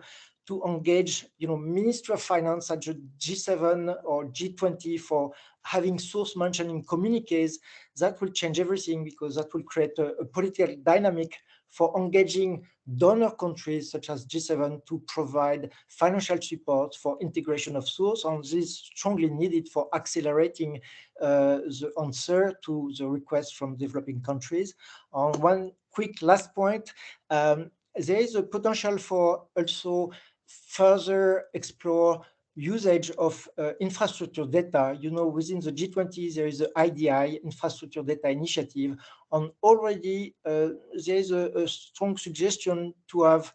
Speaker 14: to engage, you know, Ministry of Finance at the G7 or G20 for having Source mentioned in communiques. That will change everything, because that will create a political dynamic for engaging donor countries such as G7 to provide financial support for integration of Source, and this is strongly needed for accelerating the answer to the request from developing countries. On one quick last point, there is a potential for also further explore usage of infrastructure data. You know, within the G20, there is the IDI, Infrastructure Data Initiative, and already there is a strong suggestion to have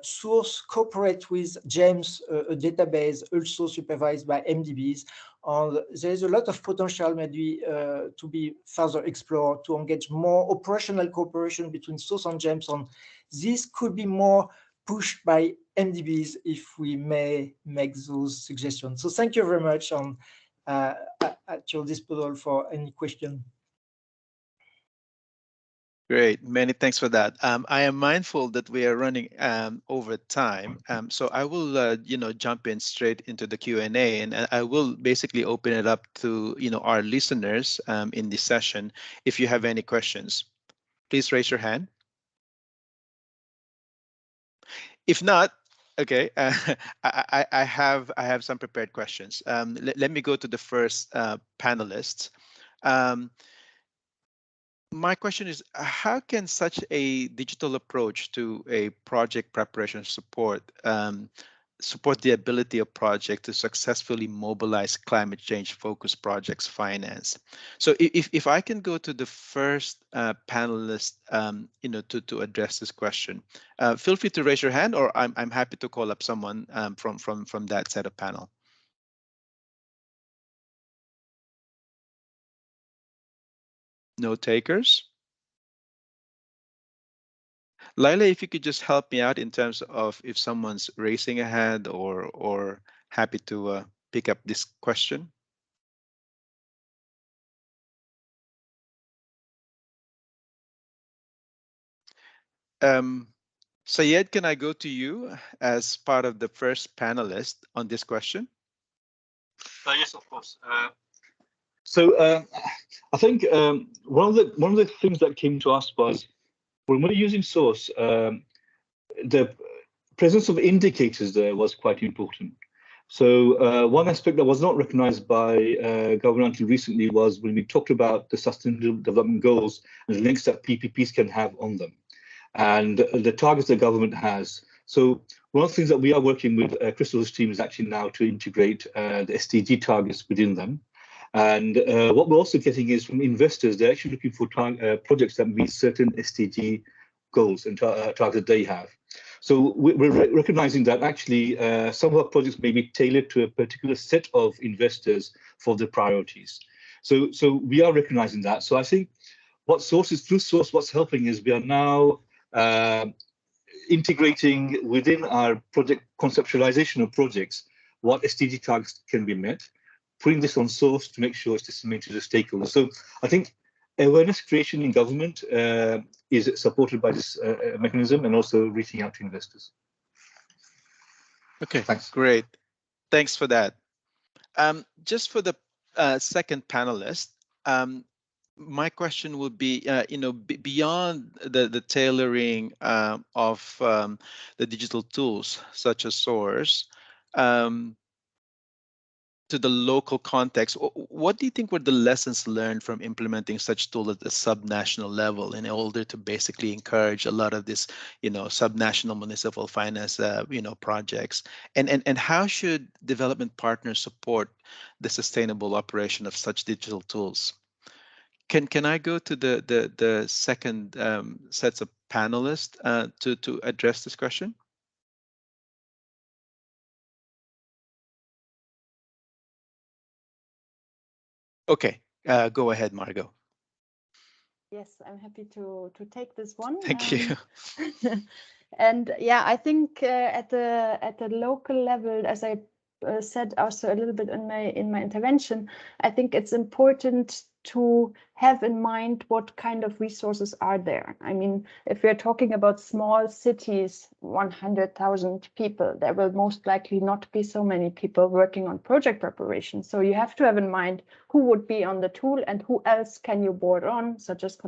Speaker 14: Source cooperate with GEMS, a database also supervised by MDBs. And there is a lot of potential maybe to be further explored to engage more operational cooperation between Source and GEMS, and this could be more pushed by MDBs if we may make those suggestions. So thank you very much, and at your disposal for any question.
Speaker 10: Great, many thanks for that. I am mindful that we are running over time, so I will, jump in straight into the Q&A, and I will basically open it up to, our listeners in this session. If you have any questions, please raise your hand. If not, okay, I have some prepared questions. Let me go to the first panelist. My question is, how can such a digital approach to a project preparation support the ability of projects to successfully mobilize climate change focused projects finance? So if I can go to the first panelist, to address this question, feel free to raise your hand, or I'm happy to call up someone from that set of panel. No takers? Laila, if you could just help me out in terms of if someone's raising a hand or happy to pick up this question. Syed, can I go to you as part of the first panelist on this question?
Speaker 6: Yes, of course. So I think one of the things that came to us was when we're using source, the presence of indicators there was quite important. So one aspect that was not recognized by government until recently was when we talked about the Sustainable Development Goals and the links that PPPs can have on them, and the targets the government has. So one of the things that we are working with Crystal's team is actually now to integrate the SDG targets within them. And what we're also getting is from investors, they're actually looking for projects that meet certain SDG goals and targets they have. So we're recognizing that actually some of our projects may be tailored to a particular set of investors for the priorities. So we are recognizing that. So I think what Source is, through Source, what's helping is we are now integrating within our project conceptualization of projects what SDG targets can be met, putting this on Source to make sure it's disseminated to the stakeholders. So I think awareness creation in government is supported by this mechanism, and also reaching out to investors.
Speaker 10: Okay,
Speaker 6: thanks.
Speaker 10: Great. Thanks for that. Just for the second panelist, my question would be, beyond the tailoring of the digital tools such as Source to the local context, what do you think were the lessons learned from implementing such tools at the subnational level in order to basically encourage a lot of this, subnational municipal finance, projects? And how should development partners support the sustainable operation of such digital tools? Can I go to the second sets of panelists to address this question? Okay, go ahead, Margot.
Speaker 13: Yes, I'm happy to take this one.
Speaker 10: Thank you.
Speaker 13: And yeah, I think at the local level, as I said also a little bit in my intervention, I think it's important to have in mind what kind of resources are there. I mean, if we're talking about small cities, 100,000 people, there will most likely not be so many people working on project preparation. So you have to have in mind who would be on the tool and who else can you board on, such as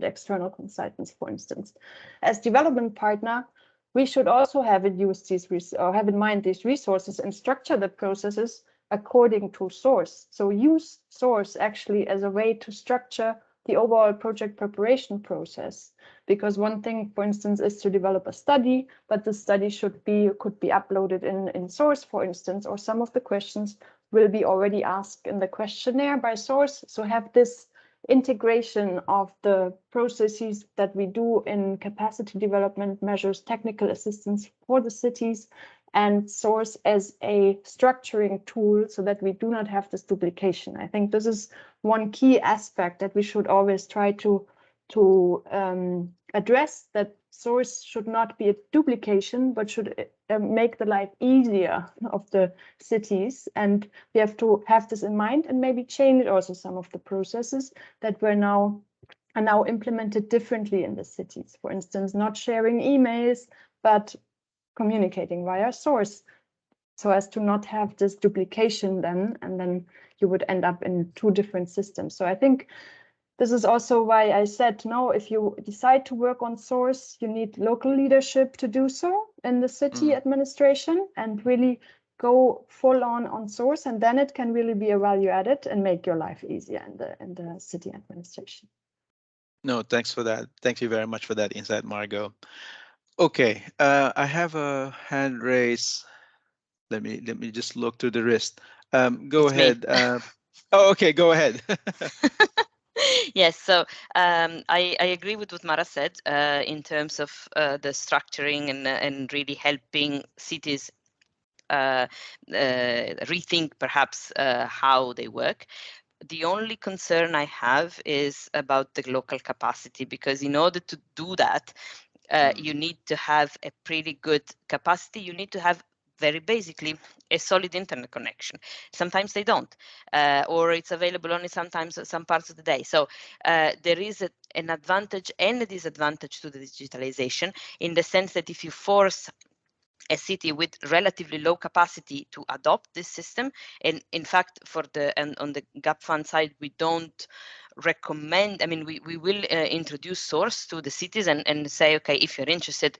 Speaker 13: external consultants, for instance. As development partner, we should also have in mind these resources and structure the processes according to Source. So use Source actually as a way to structure the overall project preparation process. Because one thing, for instance, is to develop a study, but the study could be uploaded in Source, for instance, or some of the questions will be already asked in the questionnaire by Source. So have this integration of the processes that we do in capacity development measures, technical assistance for the cities, and Source as a structuring tool so that we do not have this duplication. I think this is one key aspect that we should always try to address, that Source should not be a duplication, but should make the life easier of the cities. And we have to have this in mind and maybe change also some of the processes that are now implemented differently in the cities. For instance, not sharing emails, but communicating via Source, so as to not have this duplication then, and then you would end up in two different systems. So I think this is also why I said, no, if you decide to work on Source, you need local leadership to do so in the city administration and really go full on Source, and then it can really be a value added and make your life easier in the city administration.
Speaker 10: No, thanks for that. Thank you very much for that insight, Margot. Okay, I have a hand raised. Let me just look through the wrist. Go ahead. Oh, okay, go ahead.
Speaker 12: Yes, so I agree with what Mara said in terms of the structuring and really helping cities rethink perhaps how they work. The only concern I have is about the local capacity, because in order to do that, you need to have a pretty good capacity. You need to have very basically a solid internet connection. Sometimes they don't, or it's available only sometimes some parts of the day. So there is an advantage and a disadvantage to the digitalization, in the sense that if you force a city with relatively low capacity to adopt this system, and in fact on the gap fund side, we don't recommend, I mean, we will introduce source to the cities and say, okay, if you're interested,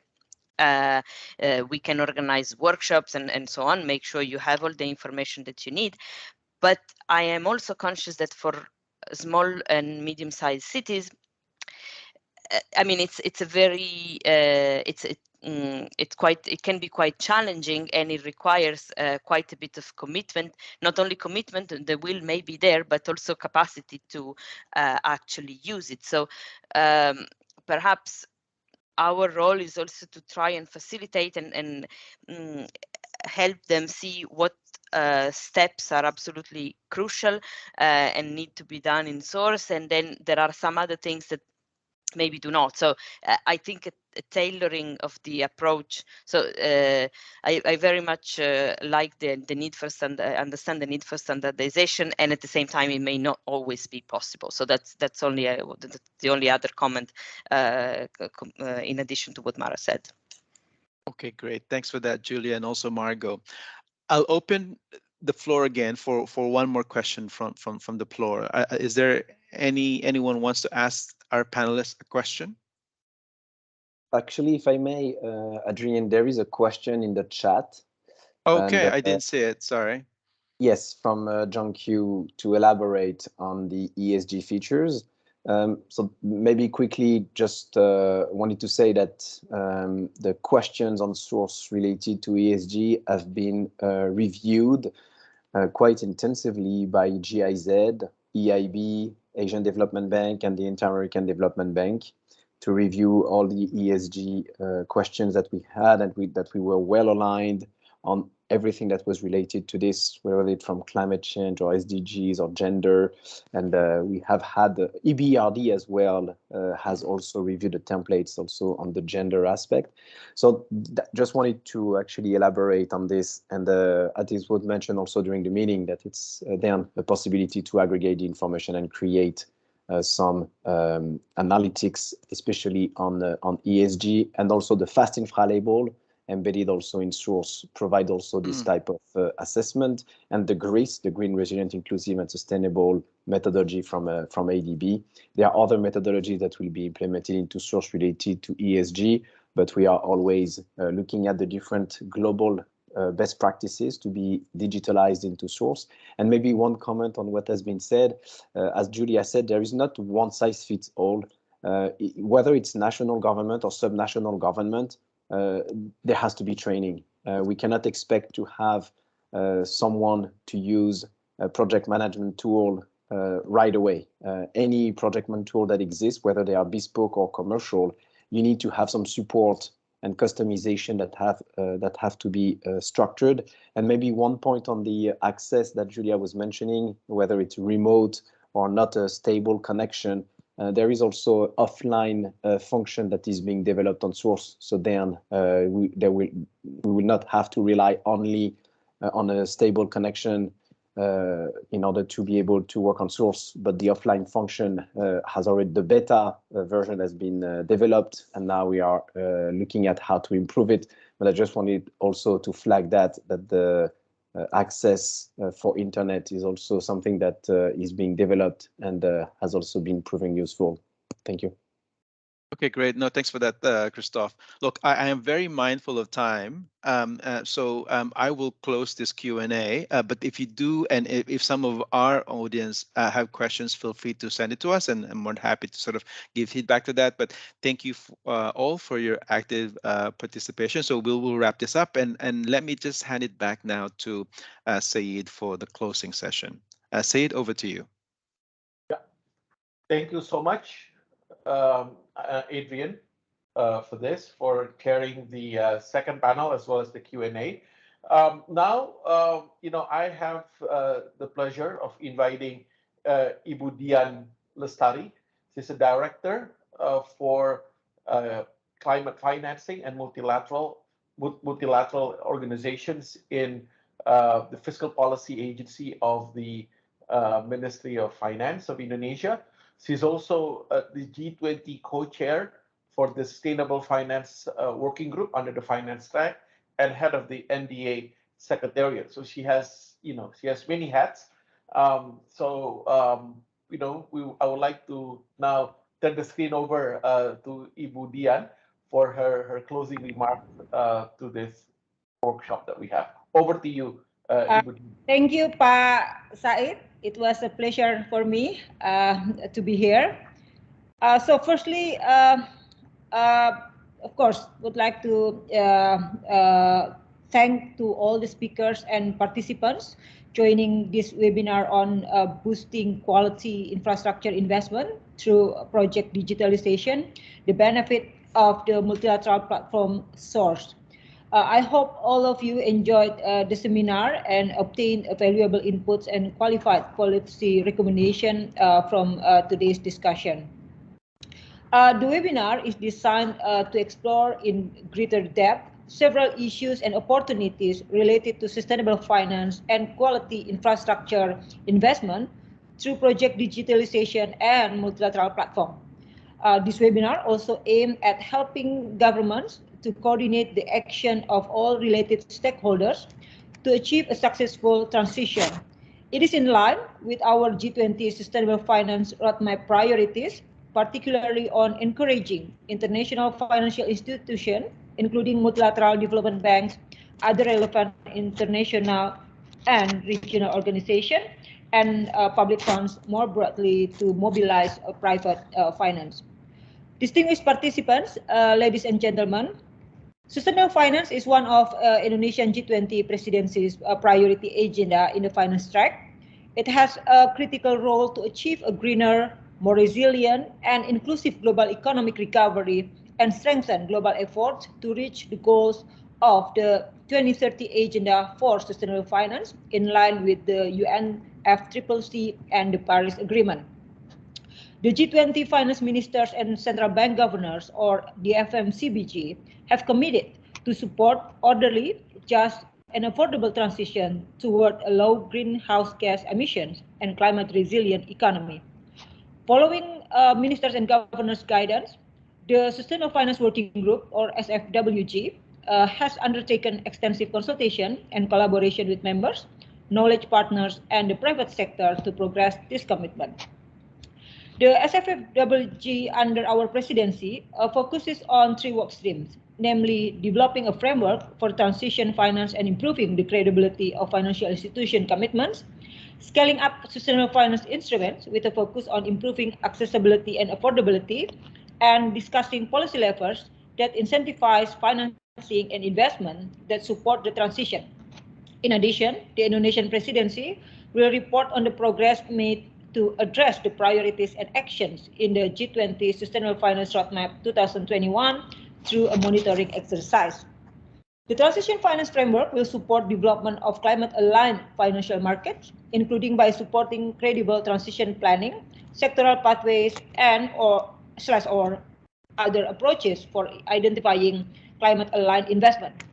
Speaker 12: we can organize workshops and so on, make sure you have all the information that you need. But I am also conscious that for small and medium-sized cities, I mean, it's a very it can be quite challenging, and it requires quite a bit of commitment. Not only commitment, the will may be there, but also capacity to actually use it. So perhaps our role is also to try and facilitate and help them see what steps are absolutely crucial and need to be done in source, and then there are some other things that maybe do not. So I think a tailoring of the approach. So I very much like the need for understand the need for standardization, and at the same time it may not always be possible. So that's only the only other comment in addition to what Mara said.
Speaker 10: Okay, great. Thanks for that, Julia, and also Margot. I'll open the floor again for one more question from the floor. Is there anyone wants to ask our panelists a question?
Speaker 4: Actually, if I may, Adrian, there is a question in the chat.
Speaker 10: Okay,
Speaker 4: and,
Speaker 10: I didn't see it. Sorry.
Speaker 4: Yes, from John Q to elaborate on the ESG features. So maybe quickly, just wanted to say that the questions on source related to ESG have been reviewed quite intensively by GIZ, EIB, Asian Development Bank, and the Inter-American Development Bank to review all the ESG questions that we had, and that we were well aligned on everything that was related to this, whether it's from climate change or SDGs or gender. And we have had the EBRD as well, has also reviewed the templates also on the gender aspect. So just wanted to actually elaborate on this. And as it was mentioned also during the meeting, that it's then a possibility to aggregate the information and create some analytics, especially on ESG, and also the fast infra label embedded also in source provide also this type of assessment, and the GRIS, the Green, Resilient, Inclusive and Sustainable methodology from ADB. There are other methodologies that will be implemented into source related to ESG, but we are always looking at the different global best practices to be digitalized into source. And maybe one comment on what has been said, as Julia said, there is not one size fits all, whether it's national government or subnational government. There has to be training. We cannot expect to have someone to use a project management tool right away. Any project management tool that exists, whether they are bespoke or commercial, you need to have some support and customization that have to be structured. And maybe one point on the access that Julia was mentioning, whether it's remote or not a stable connection, there is also offline function that is being developed on source. So then we will not have to rely only on a stable connection in order to be able to work on source. But the offline function has already, the beta version has been developed, and now we are looking at how to improve it. But I just wanted also to flag that the access for internet is also something that is being developed and has also been proving useful. Thank you.
Speaker 10: Okay, great. No, thanks for that, Christophe. Look, I am very mindful of time, so I will close this Q&A. But if you do, and if some of our audience have questions, feel free to send it to us, and I'm more than happy to sort of give feedback to that. But thank you all for your active participation. So we will wrap this up, and let me just hand it back now to Saeed for the closing session. Saeed, over to you.
Speaker 5: Yeah, thank you so much, Adrian, for chairing the second panel as well as the Q&A. Now, I have the pleasure of inviting Ibu Dian Lestari. She's a director for climate financing and multilateral organizations in the Fiscal Policy Agency of the Ministry of Finance of Indonesia. She's also the G20 co-chair for the Sustainable Finance Working Group under the Finance Track and head of the NDA Secretariat. So she has many hats. I would like to now turn the screen over to Ibu Dian for her closing remarks to this workshop that we have. Over to you, Ibu Dian.
Speaker 15: Thank you, Pak Said. It was a pleasure for me to be here. So firstly, of course, would like to thank to all the speakers and participants joining this webinar on boosting quality infrastructure investment through project digitalization, the benefit of the multilateral platform SOURCE. I hope all of you enjoyed the seminar and obtained valuable inputs and qualified policy recommendation from today's discussion. The webinar is designed to explore in greater depth several issues and opportunities related to sustainable finance and quality infrastructure investment through project digitalization and multilateral platform. This webinar also aimed at helping governments to coordinate the action of all related stakeholders to achieve a successful transition. It is in line with our G20 Sustainable Finance Roadmap priorities, particularly on encouraging international financial institutions, including multilateral development banks, other relevant international and regional organizations, and public funds more broadly to mobilize private finance. Distinguished participants, ladies and gentlemen, sustainable finance is one of Indonesian G20 presidency's priority agenda in the finance track. It has a critical role to achieve a greener, more resilient and inclusive global economic recovery and strengthen global efforts to reach the goals of the 2030 Agenda for Sustainable Finance in line with the UNFCCC and the Paris Agreement. The G20 finance ministers and central bank governors, or the FMCBG, have committed to support orderly, just, and affordable transition toward a low greenhouse gas emissions and climate resilient economy. Following ministers and governors' guidance, the Sustainable Finance Working Group, or SFWG, has undertaken extensive consultation and collaboration with members, knowledge partners, and the private sector to progress this commitment. The SFWG under our presidency focuses on 3 work streams, namely developing a framework for transition finance and improving the credibility of financial institution commitments, scaling up sustainable finance instruments with a focus on improving accessibility and affordability, and discussing policy levers that incentivize financing and investment that support the transition. In addition, the Indonesian presidency will report on the progress made to address the priorities and actions in the G20 Sustainable Finance Roadmap 2021 through a monitoring exercise. The Transition Finance Framework will support development of climate-aligned financial markets, including by supporting credible transition planning, sectoral pathways, and or other approaches for identifying climate-aligned investment.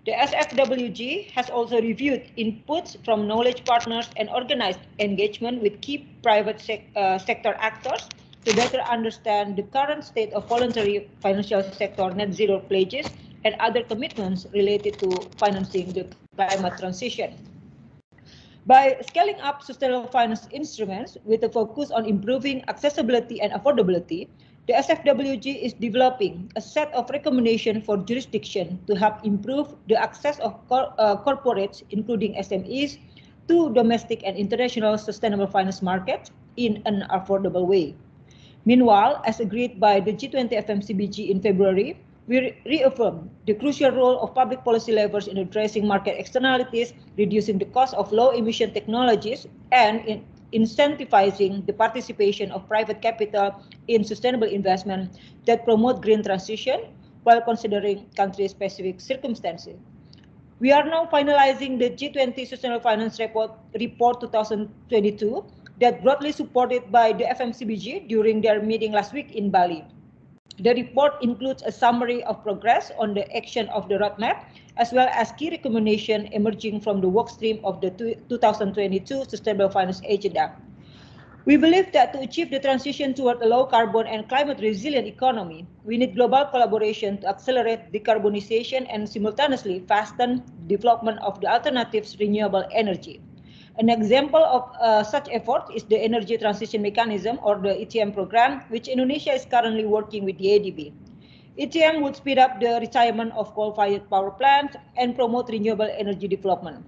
Speaker 15: The SFWG has also reviewed inputs from knowledge partners and organized engagement with key private sector actors to better understand the current state of voluntary financial sector net zero pledges and other commitments related to financing the climate transition. By scaling up sustainable finance instruments with a focus on improving accessibility and affordability, the SFWG is developing a set of recommendations for jurisdiction to help improve the access of corporates, including SMEs, to domestic and international sustainable finance markets in an affordable way. Meanwhile, as agreed by the G20 FMCBG in February, we reaffirm the crucial role of public policy levers in addressing market externalities, reducing the cost of low-emission technologies, and in incentivizing the participation of private capital in sustainable investment that promote green transition while considering country-specific circumstances. We are now finalizing the G20 Sustainable Finance Report 2022 that broadly supported by the FMCBG during their meeting last week in Bali. The report includes a summary of progress on the action of the roadmap, as well as key recommendations emerging from the workstream of the 2022 Sustainable Finance Agenda. We believe that to achieve the transition toward a low carbon and climate resilient economy, we need global collaboration to accelerate decarbonization and simultaneously fasten development of the alternatives renewable energy. An example of such effort is the Energy Transition Mechanism, or the ETM program, which Indonesia is currently working with the ADB. ETM would speed up the retirement of coal-fired power plants and promote renewable energy development.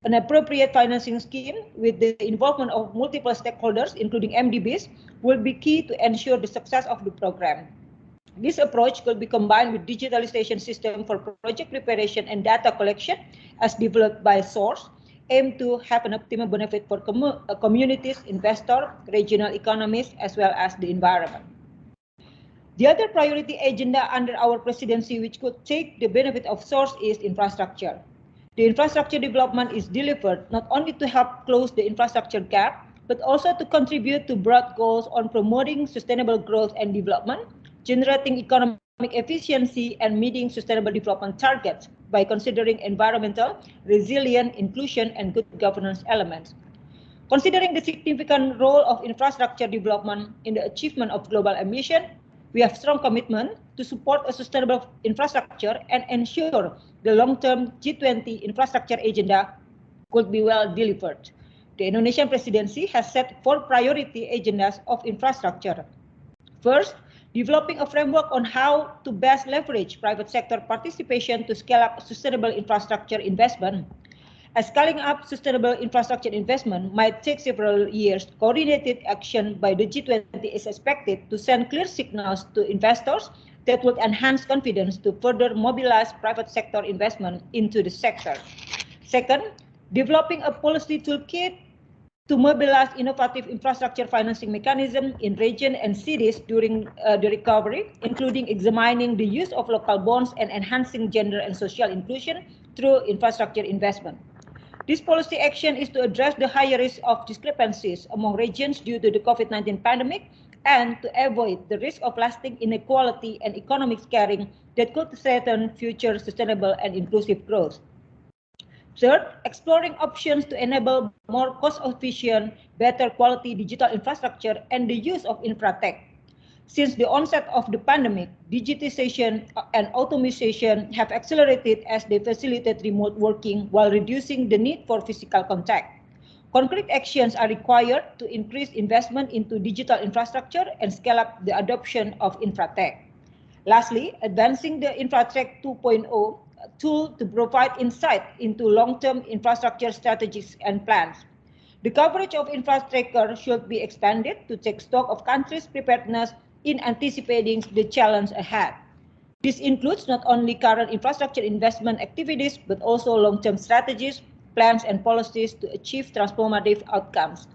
Speaker 15: An appropriate financing scheme with the involvement of multiple stakeholders, including MDBs, will be key to ensure the success of the program. This approach could be combined with digitalization system for project preparation and data collection as developed by Source, aim to have an optimal benefit for communities, investors, regional economies, as well as the environment. The other priority agenda under our presidency which could take the benefit of Source is infrastructure. The infrastructure development is delivered not only to help close the infrastructure gap, but also to contribute to broad goals on promoting sustainable growth and development, generating economic efficiency, and meeting sustainable development targets by considering environmental, resilient, inclusion, and good governance elements. Considering the significant role of infrastructure development in the achievement of global ambition, we have strong commitment to support a sustainable infrastructure and ensure the long-term G20 infrastructure agenda could be well delivered. The Indonesian presidency has set 4 priority agendas of infrastructure. First, developing a framework on how to best leverage private sector participation to scale up sustainable infrastructure investment. As scaling up sustainable infrastructure investment might take several years, coordinated action by the G20 is expected to send clear signals to investors that would enhance confidence to further mobilize private sector investment into the sector. Second, developing a policy toolkit to mobilize innovative infrastructure financing mechanism in region and cities during the recovery, including examining the use of local bonds and enhancing gender and social inclusion through infrastructure investment. This policy action is to address the higher risk of discrepancies among regions due to the COVID-19 pandemic and to avoid the risk of lasting inequality and economic scarring that could threaten future sustainable and inclusive growth. Third, exploring options to enable more cost-efficient, better quality digital infrastructure and the use of infratech. Since the onset of the pandemic, digitization and automation have accelerated as they facilitate remote working while reducing the need for physical contact. Concrete actions are required to increase investment into digital infrastructure and scale up the adoption of infratech. Lastly, advancing the Infratech 2.0 tool to provide insight into long-term infrastructure strategies and plans. The coverage of infrastructure should be expanded to take stock of countries' preparedness in anticipating the challenge ahead. This includes not only current infrastructure investment activities, but also long-term strategies, plans, and policies to achieve transformative outcomes.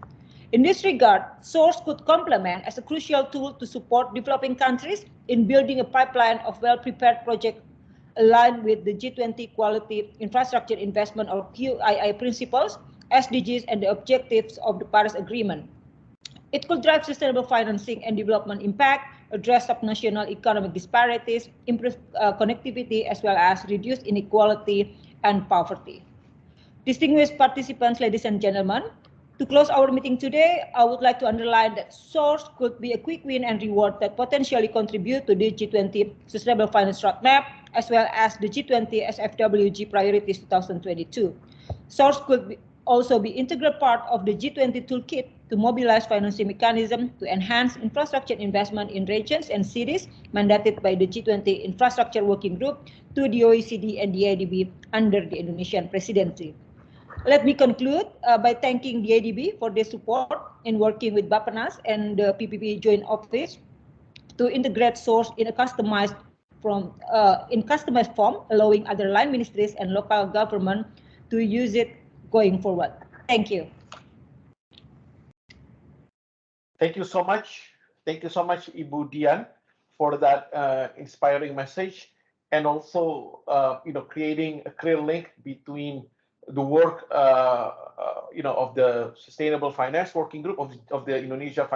Speaker 15: In this regard, Source could complement as a crucial tool to support developing countries in building a pipeline of well-prepared projects aligned with the G20 Quality Infrastructure Investment or QII principles, SDGs, and the objectives of the Paris Agreement. It could drive sustainable financing and development impact, address subnational economic disparities, improve connectivity, as well as reduce inequality and poverty. Distinguished participants, ladies and gentlemen, to close our meeting today, I would like to underline that Source could be a quick win and reward that potentially contribute to the G20 Sustainable Finance Roadmap, as well as the G20 SFWG Priorities 2022. Source could also be integral part of the G20 toolkit to mobilize financing mechanism to enhance infrastructure investment in regions and cities mandated by the G20 Infrastructure Working Group to the OECD and the ADB under the Indonesian presidency. Let me conclude by thanking the ADB for their support in working with Bappenas and the PPP Joint Office to integrate Source in a customized form, allowing other line ministries and local government to use it going forward. Thank you.
Speaker 5: Thank you so much. Thank you so much, Ibu Dian, for that inspiring message, and also creating a clear link between the work of the Sustainable Finance Working Group of the Indonesia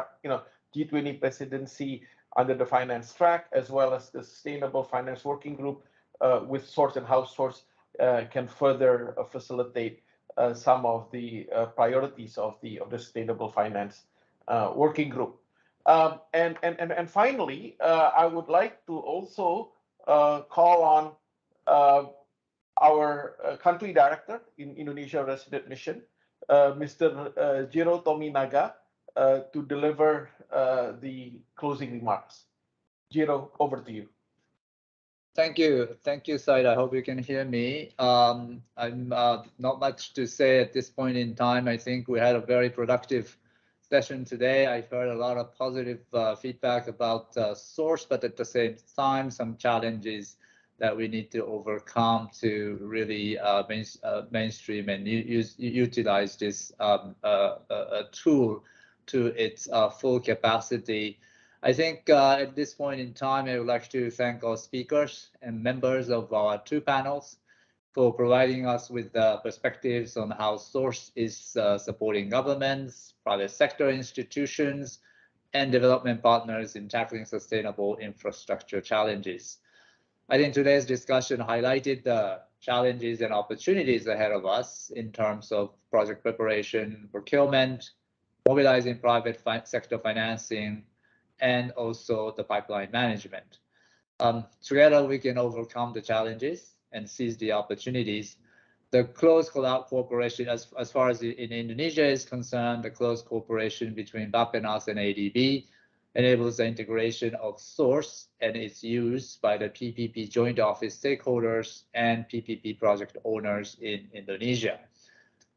Speaker 5: G20 presidency under the finance track, as well as the Sustainable Finance Working Group with Source and how Source can further facilitate some of the priorities of the Sustainable Finance Working Group. And finally, I would like to also call on our country director in Indonesia Resident Mission, Mr. Jiro Tominaga, to deliver the closing remarks. Jiro, over to you.
Speaker 16: Thank you, Said. I hope you can hear me. I'm not much to say at this point in time. I think we had a very productive session today. I've heard a lot of positive feedback about Source, but at the same time, some challenges that we need to overcome to really mainstream and utilize this tool to its full capacity. I think at this point in time, I would like to thank our speakers and members of our two panels for providing us with perspectives on how Source is supporting governments, private sector institutions, and development partners in tackling sustainable infrastructure challenges. I think today's discussion highlighted the challenges and opportunities ahead of us in terms of project preparation, procurement, mobilizing private sector financing, and also the pipeline management. Together, we can overcome the challenges and seize the opportunities. The close cooperation, as far as in Indonesia is concerned, the close cooperation between Bappenas and ADB enables the integration of Source and its use by the PPP joint office stakeholders and PPP project owners in Indonesia.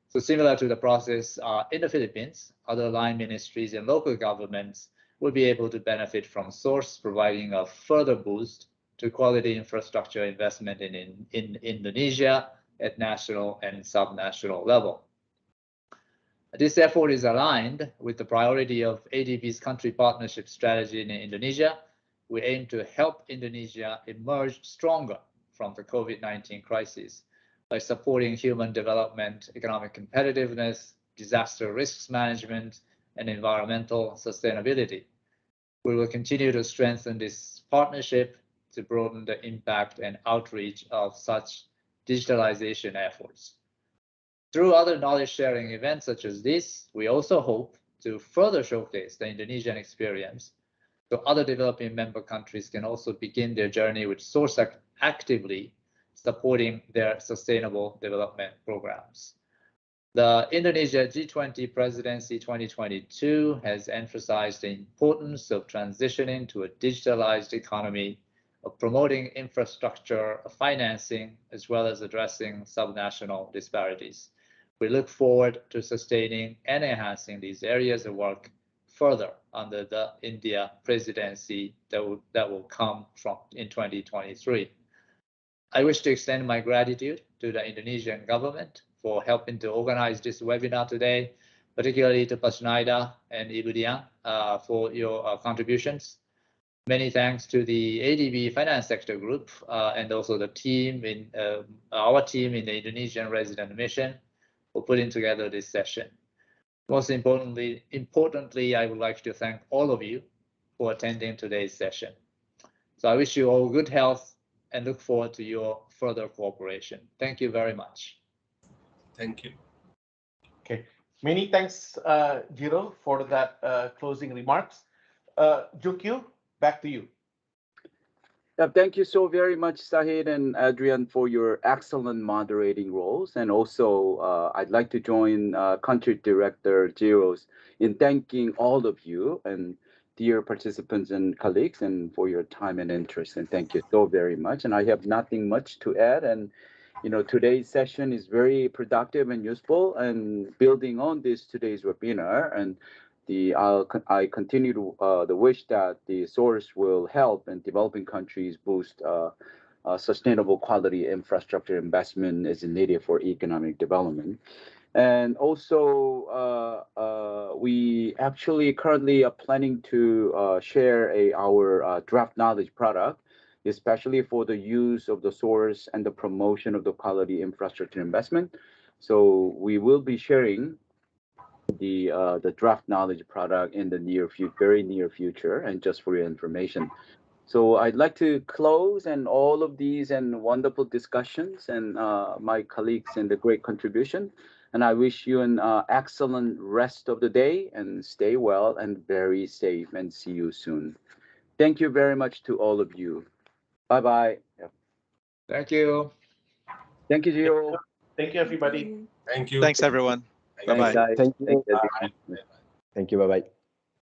Speaker 16: So similar to the process in the Philippines, other line ministries and local governments will be able to benefit from Source, providing a further boost to quality infrastructure investment in Indonesia at national and subnational level. This effort is aligned with the priority of ADB's country partnership strategy in Indonesia. We aim to help Indonesia emerge stronger from the COVID-19 crisis by supporting human development, economic competitiveness, disaster risks management, and environmental sustainability. We will continue to strengthen this partnership to broaden the impact and outreach of such digitalization efforts. Through other knowledge sharing events such as this, we also hope to further showcase the Indonesian experience so other developing member countries can also begin their journey with Source actively supporting their sustainable development programs. The Indonesia G20 Presidency 2022 has emphasized the importance of transitioning to a digitalized economy, of promoting infrastructure financing, as well as addressing subnational disparities. We look forward to sustaining and enhancing these areas of work further under the India presidency that will come from in 2023. I wish to extend my gratitude to the Indonesian government for helping to organize this webinar today, particularly to Pasnaida and Ibu Dian for your contributions. Many thanks to the ADB Finance Sector Group and also the team in our team in the Indonesian Resident Mission for putting together this session. Most importantly, I would like to thank all of you for attending today's session. So I wish you all good health and look forward to your further cooperation. Thank you very much.
Speaker 8: Thank you.
Speaker 5: Okay, many thanks, Jiro, for that closing remarks. Jukyu, back to you.
Speaker 1: Thank you so very much, Sahid and Adrian, for your excellent moderating roles. And also, I'd like to join Country Director Jiro's in thanking all of you and dear participants and colleagues and for your time and interest. And thank you so very much. And I have nothing much to add. And today's session is very productive and useful. And building on today's webinar, and I continue to the wish that the Source will help in developing countries boost sustainable quality infrastructure investment is needed for economic development. And also, we actually currently are planning to share our draft knowledge product, especially for the use of the Source and the promotion of the quality infrastructure investment. So we will be sharing the draft knowledge product in the very near future. And just for your information, so I'd like to close and all of these and wonderful discussions and my colleagues and the great contribution. And I wish you an excellent rest of the day and stay well and very safe and see you soon. Thank you very much to all of you. Bye-bye.
Speaker 16: Thank you.
Speaker 1: Thank you, Gio.
Speaker 5: Thank you, everybody.
Speaker 8: Thank you.
Speaker 10: Thanks, everyone.
Speaker 1: Thanks,
Speaker 10: Bye-bye.
Speaker 1: guys.
Speaker 4: Thank you.
Speaker 1: Thank you.
Speaker 8: Bye.
Speaker 4: Thank you. Bye-bye.